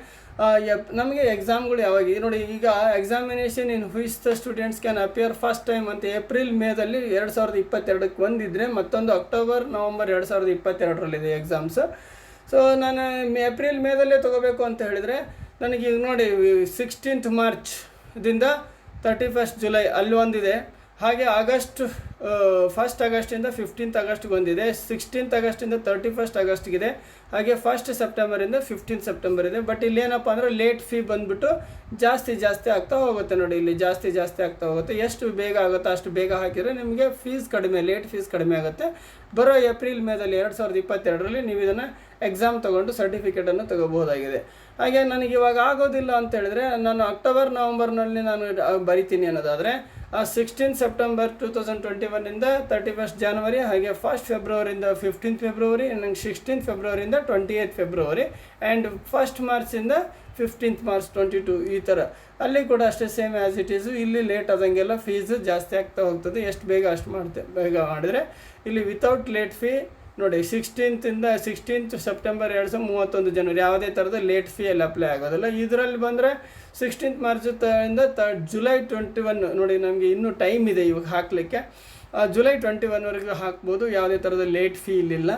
ನಮಗೆ ಎಕ್ಸಾಮ್ಗಳು ಯಾವಾಗ ನೋಡಿ, ಈಗ examination in which the students can appear first time ಅಂತ ಏಪ್ರಿಲ್ ಮೇದಲ್ಲಿ 2022ಕ್ಕೆ ಒಂದಿದ್ರೆ, ಮತ್ತೊಂದು ಅಕ್ಟೋಬರ್ ನವಂಬರ್ 2022ರಲ್ಲಿದೆ ಎಕ್ಸಾಮ್ಸ್. ಸೊ ನಾನು ಏಪ್ರಿಲ್ ಮೇದಲ್ಲೇ ತೊಗೋಬೇಕು ಅಂತ ಹೇಳಿದರೆ ನನಗೆ ಈಗ ನೋಡಿ 16th ಮಾರ್ಚ್ದಿಂದ 31 ಜುಲೈ ಅಲ್ಲಿ ಒಂದಿದೆ. ಹಾಗೆ ಫಸ್ಟ್ ಆಗಸ್ಟಿಂದ 15th ಆಗಸ್ಟ್ಗೆ ಒಂದಿದೆ, 16th ಆಗಸ್ಟಿಂದ 31 ಆಗಸ್ಟ್ಗಿದೆ, ಹಾಗೆ 1 ಸೆಪ್ಟೆಂಬರಿಂದ 15 ಸೆಪ್ಟೆಂಬರ್ ಇದೆ. ಬಟ್ ಇಲ್ಲಿ ಏನಪ್ಪ ಅಂದರೆ ಲೇಟ್ ಫೀ ಬಂದುಬಿಟ್ಟು ಜಾಸ್ತಿ ಆಗ್ತಾ ಹೋಗುತ್ತೆ ನೋಡಿ. ಇಲ್ಲಿ ಜಾಸ್ತಿ ಆಗ್ತಾ ಹೋಗುತ್ತೆ. ಎಷ್ಟು ಬೇಗ ಆಗುತ್ತೋ ಅಷ್ಟು ಬೇಗ ಹಾಕಿದರೆ ನಿಮಗೆ ಫೀಸ್ ಕಡಿಮೆ, ಲೇಟ್ ಫೀಸ್ ಕಡಿಮೆ ಆಗುತ್ತೆ. ಬರೋ ಏಪ್ರಿಲ್ ಮೇದಲ್ಲಿ 2022ರಲ್ಲಿ ನೀವು ಇದನ್ನು ಎಕ್ಸಾಮ್ ತೊಗೊಂಡು ಸರ್ಟಿಫಿಕೇಟನ್ನು ತೊಗೋಬೋದಾಗಿದೆ. ಹಾಗೆ ನನಗೆ ಇವಾಗ ಆಗೋದಿಲ್ಲ ಅಂತ ಹೇಳಿದ್ರೆ, ನಾನು ಅಕ್ಟೋಬರ್ ನವಂಬರ್ನಲ್ಲಿ ನಾನು ಬರಿತೀನಿ ಅನ್ನೋದಾದರೆ 16 ಸೆಪ್ಟೆಂಬರ್ 2021ಇಂದ 31 ಜನವರಿ, ಹಾಗೆ 1 ಫೆಬ್ರವರಿಯಿಂದ 15 ಫೆಬ್ರವರಿ, ನಂಗೆ 16 ಫೆಬ್ರವರಿಯಿಂದ 28 ಫೆಬ್ರವರಿ, ಆ್ಯಂಡ್ 1 ಮಾರ್ಚಿಂದ 15 ಮಾರ್ಚ್ 22 ಈ ಥರ. ಅಲ್ಲಿ ಕೂಡ ಅಷ್ಟೇ ಸೇಮ್ ಆ್ಯಸ್ ಇಟ್ ಈಸು. ಇಲ್ಲಿ ಲೇಟ್ ಆದಂಗೆಲ್ಲ ಫೀಸು ಜಾಸ್ತಿ ಆಗ್ತಾ ಹೋಗ್ತದೆ. ಎಷ್ಟು ಬೇಗ ಅಷ್ಟು ಬೇಗ ಮಾಡಿದರೆ ಇಲ್ಲಿ ವಿತೌಟ್ ಲೇಟ್ ಫೀ ನೋಡಿ 16th ಸೆಪ್ಟೆಂಬರ್ 2031 ಜನವರಿ ಯಾವುದೇ ಥರದ ಲೇಟ್ ಫೀಯಲ್ಲಿ ಅಪ್ಲೈ ಆಗೋದಿಲ್ಲ. ಇದರಲ್ಲಿ ಬಂದರೆ 16th ಮಾರ್ಚಿಂದ ಜುಲೈ 21 ನೋಡಿ, ನಮಗೆ ಇನ್ನೂ ಟೈಮ್ ಇದೆ ಇವಾಗ ಹಾಕಲಿಕ್ಕೆ. ಜುಲೈ 21ವರೆಗೂ ಹಾಕ್ಬೋದು, ಯಾವುದೇ ಥರದ ಲೇಟ್ ಫೀ ಇಲ್ಲಿಲ್ಲ.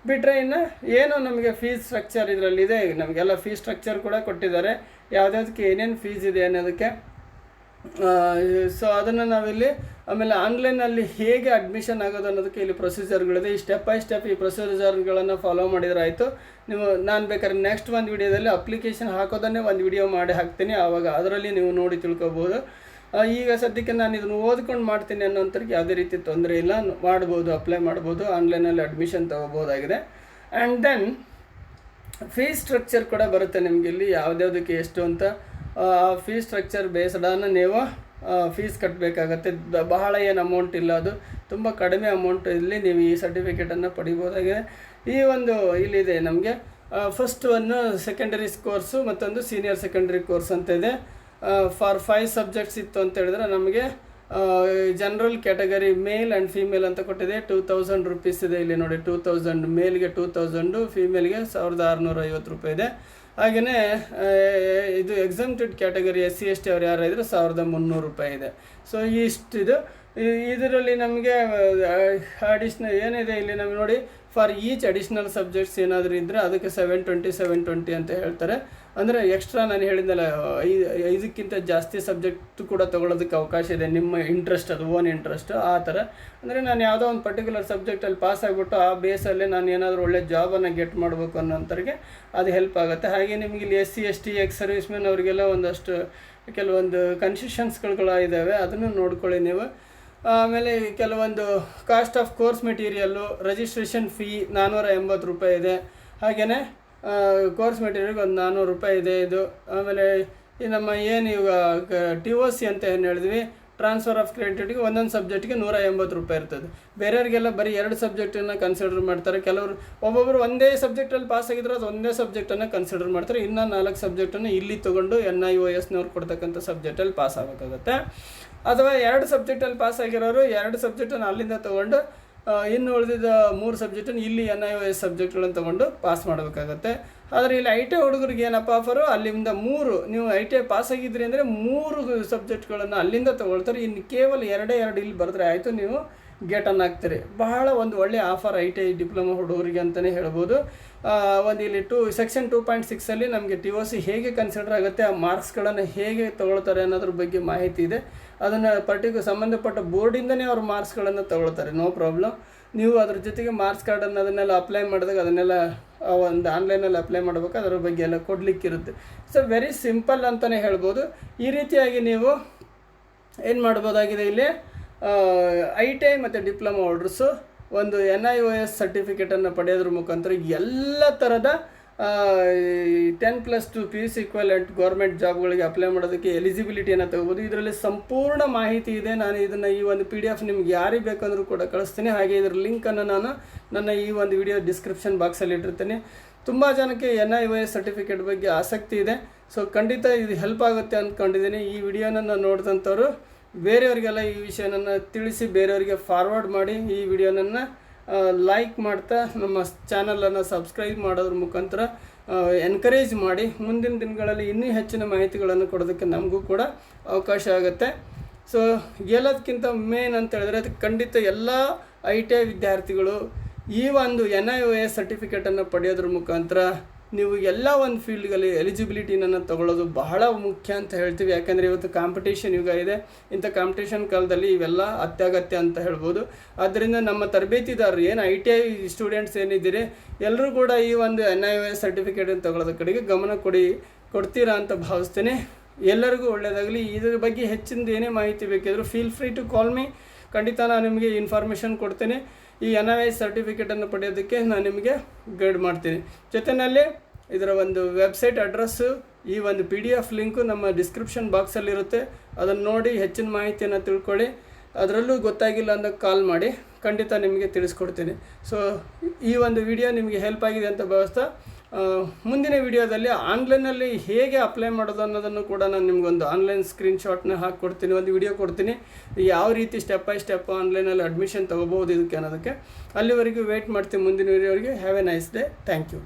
ಬಿಟ್ಟರೆ ಇನ್ನು ಏನೋ ನಮಗೆ ಫೀಸ್ ಸ್ಟ್ರಕ್ಚರ್ ಇದರಲ್ಲಿದೆ, ನಮಗೆಲ್ಲ ಫೀಸ್ ಸ್ಟ್ರಕ್ಚರ್ ಕೂಡ ಕೊಟ್ಟಿದ್ದಾರೆ, ಯಾವುದ್ಯಾವುದಕ್ಕೆ ಏನೇನು ಫೀಸ್ ಇದೆ ಅನ್ನೋದಕ್ಕೆ. ಸೊ ಅದನ್ನು ನಾವಿಲ್ಲಿ ಆಮೇಲೆ ಆನ್ಲೈನಲ್ಲಿ ಹೇಗೆ ಅಡ್ಮಿಷನ್ ಆಗೋದು ಅನ್ನೋದಕ್ಕೆ ಇಲ್ಲಿ ಪ್ರೊಸೀಜರ್ಗಳಿದೆ. ಈ ಸ್ಟೆಪ್ ಬೈ ಸ್ಟೆಪ್ ಈ ಪ್ರೊಸೀಜರ್ಗಳನ್ನು ಫಾಲೋ ಮಾಡಿದರೆ ಆಯಿತು. ನಾನು ಬೇಕಾದ್ರೆ ನೆಕ್ಸ್ಟ್ ಒಂದು ವಿಡಿಯೋದಲ್ಲಿ ಅಪ್ಲಿಕೇಶನ್ ಹಾಕೋದನ್ನೇ ಒಂದು ವಿಡಿಯೋ ಮಾಡಿ ಹಾಕ್ತೀನಿ, ಆವಾಗ ಅದರಲ್ಲಿ ನೀವು ನೋಡಿ ತಿಳ್ಕೊಬೋದು. ಈಗ ಸದ್ಯಕ್ಕೆ ನಾನು ಇದನ್ನು ಓದ್ಕೊಂಡು ಮಾಡ್ತೀನಿ ಅನ್ನೋಂಥವ್ರಿಗೆ ಯಾವುದೇ ರೀತಿ ತೊಂದರೆ ಇಲ್ಲ, ಮಾಡ್ಬೋದು, ಅಪ್ಲೈ ಮಾಡ್ಬೋದು, ಆನ್ಲೈನಲ್ಲಿ ಅಡ್ಮಿಷನ್ ತೊಗೋಬೋದಾಗಿದೆ. ಆ್ಯಂಡ್ ದೆನ್ ಫೀಸ್ ಸ್ಟ್ರಕ್ಚರ್ ಕೂಡ ಬರುತ್ತೆ ನಿಮಗೆ ಇಲ್ಲಿ ಯಾವುದ್ಯಾವುದಕ್ಕೆ ಎಷ್ಟು ಅಂತ. ಫೀಸ್ ಸ್ಟ್ರಕ್ಚರ್ ಬೇಸ್ಡನ್ನು ನೀವು ಫೀಸ್ ಕಟ್ಟಬೇಕಾಗತ್ತೆ. ಬಹಳ ಏನು ಅಮೌಂಟ್ ಇಲ್ಲ, ಅದು ತುಂಬ ಕಡಿಮೆ ಅಮೌಂಟ್ ಇಲ್ಲಿ ನೀವು ಈ ಸರ್ಟಿಫಿಕೇಟನ್ನು ಪಡಿಬೋದಾಗಿದೆ. ಈ ಒಂದು ಇಲ್ಲಿದೆ ನಮಗೆ ಫಸ್ಟ್ ಒಂದು ಸೆಕೆಂಡರಿ ಕೋರ್ಸು, ಮತ್ತೊಂದು ಸೀನಿಯರ್ ಸೆಕೆಂಡರಿ ಕೋರ್ಸ್ ಅಂತ ಇದೆ. ಫಾರ್ 5 ಸಬ್ಜೆಕ್ಟ್ಸ್ ಇತ್ತು ಅಂತ ಹೇಳಿದ್ರೆ ನಮಗೆ general category male and female ಅಂತ ಕೊಟ್ಟಿದೆ. 2000 ರೂಪೀಸ್ ಇದೆ ಇಲ್ಲಿ ನೋಡಿ. 2000 ಮೇಲ್ಗೆ 2000, ಫೀಮೇಲ್ಗೆ 1650 ರೂಪಾಯಿ ಇದೆ. ಹಾಗೆಯೇ ಇದು ಎಕ್ಸಮ್ಟೆಡ್ ಕ್ಯಾಟಗರಿ SC ST ಅವ್ರು ಯಾರು ಇದ್ದರೆ 1300 ರೂಪಾಯಿ ಇದೆ. ಸೊ ಇಷ್ಟಿದು. ಇದರಲ್ಲಿ ನಮಗೆ ಅಡಿಷ್ನಲ್ ಏನಿದೆ ಇಲ್ಲಿ ನಮಗೆ ನೋಡಿ, ಫಾರ್ ಈಚ್ ಅಡಿಷ್ನಲ್ ಸಬ್ಜೆಕ್ಟ್ಸ್ ಏನಾದರೂ ಇದ್ದರೆ ಅದಕ್ಕೆ 720 ಅಂತ ಹೇಳ್ತಾರೆ. ಅಂದರೆ ಎಕ್ಸ್ಟ್ರಾ ನಾನು ಹೇಳಿದ್ನಲ್ಲ 5ಕ್ಕಿಂತ ಜಾಸ್ತಿ ಸಬ್ಜೆಕ್ಟ್ ಕೂಡ ತೊಗೊಳೋದಕ್ಕೆ ಅವಕಾಶ ಇದೆ, ನಿಮ್ಮ ಇಂಟ್ರೆಸ್ಟ್, ಅದು ಓನ್ ಇಂಟ್ರೆಸ್ಟ್ ಆ ಥರ. ಅಂದರೆ ನಾನು ಯಾವುದೋ ಒಂದು ಪರ್ಟಿಕ್ಯುಲರ್ ಸಬ್ಜೆಕ್ಟಲ್ಲಿ ಪಾಸ್ ಆಗಿಬಿಟ್ಟು ಆ ಬೇಸಲ್ಲಿ ನಾನು ಏನಾದರೂ ಒಳ್ಳೆ ಜಾಬನ್ನು ಗೆಟ್ ಮಾಡಬೇಕು ಅನ್ನೋಂಥವ್ರಿಗೆ ಅದು ಹೆಲ್ಪ್ ಆಗುತ್ತೆ. ಹಾಗೆ ನಿಮಗೆ ಇಲ್ಲಿ SC ST ex service men ಅವರಿಗೆಲ್ಲ ಒಂದಷ್ಟು ಕೆಲವೊಂದು ಕನ್ಸೆಷನ್ಸ್ಗಳು ಇದ್ದಾವೆ, ಅದನ್ನು ನೋಡ್ಕೊಳ್ಳಿ ನೀವು. ಆಮೇಲೆ ಕೆಲವೊಂದು cost of course material, registration fee 480 ರೂಪಾಯಿ ಇದೆ. ಹಾಗೆಯೇ ಕೋರ್ಸ್ ಮೆಟೀರಿಯಲ್ಗೆ ಒಂದು 400 ರೂಪಾಯಿ ಇದೆ ಇದು. ಆಮೇಲೆ ಈ ನಮ್ಮ ಏನು ಇವಾಗ TOC ಅಂತ ಏನು ಹೇಳಿದ್ವಿ, ಟ್ರಾನ್ಸ್ಫರ್ ಆಫ್ ಕ್ರೆಡಿಟ್ಗೆ ಒಂದೊಂದು ಸಬ್ಜೆಕ್ಟ್ಗೆ 180 ರೂಪಾಯಿ ಇರ್ತದೆ. ಬೇರೆಯವರಿಗೆಲ್ಲ ಬರೀ 2 ಸಬ್ಜೆಕ್ಟನ್ನು ಕನ್ಸಿಡರ್ ಮಾಡ್ತಾರೆ. ಕೆಲವರು ಒಬ್ಬೊಬ್ಬರು ಒಂದೇ ಸಬ್ಜೆಕ್ಟಲ್ಲಿ ಪಾಸ್ ಆಗಿದ್ರೆ ಅದು ಒಂದೇ ಸಬ್ಜೆಕ್ಟನ್ನು ಕನ್ಸಿಡರ್ ಮಾಡ್ತಾರೆ. ಇನ್ನೂ 4 ಸಬ್ಜೆಕ್ಟನ್ನು ಇಲ್ಲಿ ತೊಗೊಂಡು NIOSನವ್ರು ಕೊಡ್ತಕ್ಕಂಥ ಸಬ್ಜೆಕ್ಟಲ್ಲಿ ಪಾಸ್ ಆಗಬೇಕಾಗತ್ತೆ. ಅಥವಾ 2 ಸಬ್ಜೆಕ್ಟಲ್ಲಿ ಪಾಸ್ ಆಗಿರೋರು 2 ಸಬ್ಜೆಕ್ಟನ್ನು ಅಲ್ಲಿಂದ ತೊಗೊಂಡು ಇನ್ನು ಉಳಿದಿದ್ದ 3 ಸಬ್ಜೆಕ್ಟನ್ನು ಇಲ್ಲಿ NIOS ಸಬ್ಜೆಕ್ಟ್ಗಳನ್ನು ತೊಗೊಂಡು ಪಾಸ್ ಮಾಡಬೇಕಾಗತ್ತೆ. ಆದರೆ ಇಲ್ಲಿ ITI ಹುಡುಗರಿಗೆ ಏನಪ್ಪ ಆಫರು, ಅಲ್ಲಿಂದ 3 ನೀವು ITI ಪಾಸ್ ಆಗಿದ್ರಿ ಅಂದರೆ 3 ಸಬ್ಜೆಕ್ಟ್ಗಳನ್ನು ಅಲ್ಲಿಂದ ತೊಗೊಳ್ತಾರೆ. ಇನ್ನು ಕೇವಲ 2 ಇಲ್ಲಿ ಬರೆದ್ರೆ ಆಯಿತು, ನೀವು ಗೇಟನ್ನು ಹಾಕ್ತೀರಿ. ಬಹಳ ಒಂದು ಒಳ್ಳೆಯ ಆಫರ್ ITI ಡಿಪ್ಲೊಮಾ ಹುಡುಗರಿಗೆ ಅಂತಲೇ ಹೇಳ್ಬೋದು. ಒಂದು ಇಲ್ಲಿ ಸೆಕ್ಷನ್ 2.6 ನಮಗೆ TOC ಹೇಗೆ ಕನ್ಸಿಡರ್ ಆಗುತ್ತೆ, ಆ ಮಾರ್ಕ್ಸ್ಗಳನ್ನು ಹೇಗೆ ತೊಗೊಳ್ತಾರೆ ಅನ್ನೋದ್ರ ಬಗ್ಗೆ ಮಾಹಿತಿ ಇದೆ. ಅದನ್ನು ಸಂಬಂಧಪಟ್ಟ ಬೋರ್ಡಿಂದನೇ ಅವ್ರ ಮಾರ್ಕ್ಸ್ಗಳನ್ನು ತೊಗೊಳ್ತಾರೆ, ನೋ ಪ್ರಾಬ್ಲಮ್. ನೀವು ಅದ್ರ ಜೊತೆಗೆ ಮಾರ್ಕ್ಸ್ ಕಾರ್ಡನ್ನು ಅದನ್ನೆಲ್ಲ ಅಪ್ಲೈ ಮಾಡಿದಾಗ ಅದನ್ನೆಲ್ಲ ಒಂದು ಆನ್ಲೈನಲ್ಲಿ ಅಪ್ಲೈ ಮಾಡಬೇಕು, ಅದರ ಬಗ್ಗೆ ಎಲ್ಲ ಕೊಡಲಿಕ್ಕಿರುತ್ತೆ. ಸೊ ವೆರಿ ಸಿಂಪಲ್ ಅಂತಲೇ ಹೇಳ್ಬೋದು. ಈ ರೀತಿಯಾಗಿ ನೀವು ಏನು ಮಾಡ್ಬೋದಾಗಿದೆ, ಇಲ್ಲಿ ITI ಮತ್ತು ಡಿಪ್ಲೊಮಾ ಹೋಲ್ಡರ್ಸು ಒಂದು NIOS ಸರ್ಟಿಫಿಕೇಟನ್ನು ಪಡೆಯೋದ್ರ ಮುಖಾಂತರ ಎಲ್ಲ ಥರದ 10+2 PUC ಈಕ್ವಲೆಂಟ್ ಗೌರ್ಮೆಂಟ್ ಜಾಬ್ಗಳಿಗೆ ಅಪ್ಲೈ ಮಾಡೋದಕ್ಕೆ ಎಲಿಜಿಬಿಲಿಟಿಯನ್ನು ತಗೋಬೋದು. ಇದರಲ್ಲಿ ಸಂಪೂರ್ಣ ಮಾಹಿತಿ ಇದೆ. ನಾನು ಇದನ್ನು ಈ ಒಂದು PDF ನಿಮ್ಗೆ ಯಾರಿಗೆ ಬೇಕಂದ್ರೂ ಕೂಡ ಕಳಿಸ್ತೀನಿ. ಹಾಗೆ ಇದರ ಲಿಂಕನ್ನು ನಾನು ನನ್ನ ಈ ಒಂದು ವಿಡಿಯೋ ಡಿಸ್ಕ್ರಿಪ್ಷನ್ ಬಾಕ್ಸಲ್ಲಿ ಇಟ್ಟಿರ್ತೀನಿ. ತುಂಬ ಜನಕ್ಕೆ NIOS ಸರ್ಟಿಫಿಕೇಟ್ ಬಗ್ಗೆ ಆಸಕ್ತಿ ಇದೆ. ಸೊ ಖಂಡಿತ ಇದು ಹೆಲ್ಪ್ ಆಗುತ್ತೆ ಅಂದ್ಕೊಂಡಿದ್ದೀನಿ. ಈ ವಿಡಿಯೋನ ನೋಡಿದಂಥವ್ರು ಬೇರೆಯವರಿಗೆಲ್ಲ ಈ ವಿಷಯನ ತಿಳಿಸಿ, ಬೇರೆಯವರಿಗೆ ಫಾರ್ವರ್ಡ್ ಮಾಡಿ. ಈ ವಿಡಿಯೋನನ್ನು ಲೈಕ್ ಮಾಡ್ತಾ ನಮ್ಮ ಚಾನಲನ್ನು ಸಬ್ಸ್ಕ್ರೈಬ್ ಮಾಡೋದ್ರ ಮುಖಾಂತರ ಎನ್ಕರೇಜ್ ಮಾಡಿ. ಮುಂದಿನ ದಿನಗಳಲ್ಲಿ ಇನ್ನೂ ಹೆಚ್ಚಿನ ಮಾಹಿತಿಗಳನ್ನು ಕೊಡೋದಕ್ಕೆ ನಮಗೂ ಕೂಡ ಅವಕಾಶ ಆಗುತ್ತೆ. ಸೊ ಎಲ್ಲದಕ್ಕಿಂತ ಮೇನ್ ಅಂತ ಹೇಳಿದ್ರೆ, ಅದು ಖಂಡಿತ ಎಲ್ಲ ITI ವಿದ್ಯಾರ್ಥಿಗಳು ಈ ಒಂದು NIOS ಸರ್ಟಿಫಿಕೇಟನ್ನು ಪಡೆಯೋದ್ರ ಮುಖಾಂತರ ನೀವು ಎಲ್ಲ ಒಂದು ಫೀಲ್ಡ್ಗಳಲ್ಲಿ ಎಲಿಜಿಬಿಲಿಟಿನನ್ನು ತಗೊಳ್ಳೋದು ಬಹಳ ಮುಖ್ಯ ಅಂತ ಹೇಳ್ತೀವಿ. ಯಾಕೆಂದರೆ ಇವತ್ತು ಕಾಂಪಿಟೇಷನ್ ಯುಗ ಇದೆ. ಇಂಥ ಕಾಂಪಿಟೇಷನ್ ಕಾಲದಲ್ಲಿ ಇವೆಲ್ಲ ಅತ್ಯಗತ್ಯ ಅಂತ ಹೇಳ್ಬೋದು. ಆದ್ದರಿಂದ ನಮ್ಮ ತರಬೇತಿದಾರರು ಏನು ITI ಸ್ಟೂಡೆಂಟ್ಸ್ ಏನಿದ್ದೀರಿ, ಎಲ್ಲರೂ ಕೂಡ ಈ ಒಂದು NIOS ಸರ್ಟಿಫಿಕೇಟನ್ನು ತಗೊಳ್ಳೋದ್ರ ಕಡೆಗೆ ಗಮನ ಕೊಡ್ತೀರಾ ಅಂತ ಭಾವಿಸ್ತೀನಿ. ಎಲ್ಲರಿಗೂ ಒಳ್ಳೆಯದಾಗಲಿ. ಇದ್ರ ಬಗ್ಗೆ ಹೆಚ್ಚಿನ ಏನೇ ಮಾಹಿತಿ ಬೇಕಿದ್ರೂ feel free to call me. ಖಂಡಿತ ನಾನು ನಿಮಗೆ ಇನ್ಫಾರ್ಮೇಷನ್ ಕೊಡ್ತೀನಿ. ಈ NIOS ಸರ್ಟಿಫಿಕೇಟನ್ನು ಪಡೆಯೋದಕ್ಕೆ ನಾನು ನಿಮಗೆ ಗೈಡ್ ಮಾಡ್ತೀನಿ. ಜೊತೆಯಲ್ಲಿ ಇದರ ಒಂದು ವೆಬ್ಸೈಟ್ ಅಡ್ರೆಸ್ಸು, ಈ ಒಂದು PDF ಲಿಂಕು ನಮ್ಮ ಡಿಸ್ಕ್ರಿಪ್ಷನ್ ಬಾಕ್ಸಲ್ಲಿರುತ್ತೆ. ಅದನ್ನು ನೋಡಿ ಹೆಚ್ಚಿನ ಮಾಹಿತಿಯನ್ನು ತಿಳ್ಕೊಳ್ಳಿ. ಅದರಲ್ಲೂ ಗೊತ್ತಾಗಿಲ್ಲ ಅಂದಾಗ ಕಾಲ್ ಮಾಡಿ, ಖಂಡಿತ ನಿಮಗೆ ತಿಳಿಸ್ಕೊಡ್ತೀನಿ. ಸೊ ಈ ಒಂದು ವಿಡಿಯೋ ನಿಮಗೆ ಹೆಲ್ಪ್ ಆಗಿದೆ ಅಂತ ಭಾವಿಸ್ತಾ, ಮುಂದಿನ ವಿಡಿಯೋದಲ್ಲಿ ಆನ್ಲೈನಲ್ಲಿ ಹೇಗೆ ಅಪ್ಲೈ ಮಾಡೋದು ಅನ್ನೋದನ್ನು ಕೂಡ ನಾನು ನಿಮಗೊಂದು ಆನ್ಲೈನ್ ಸ್ಕ್ರೀನ್ಶಾಟ್ನ ಹಾಕ್ಕೊಡ್ತೀನಿ, ಒಂದು ವಿಡಿಯೋ ಕೊಡ್ತೀನಿ. ಯಾವ ರೀತಿ ಸ್ಟೆಪ್ ಬೈ ಸ್ಟೆಪ್ ಆನ್ಲೈನಲ್ಲಿ ಅಡ್ಮಿಷನ್ ತೊಗೋಬೋದು ಇದಕ್ಕೆ ಅನ್ನೋದಕ್ಕೆ. ಅಲ್ಲಿವರೆಗೂ ವೆಯ್ಟ್ ಮಾಡ್ತೀನಿ ಮುಂದಿನ ವಿಡಿಯೋವರೆಗೆ. Have a nice day. Thank you.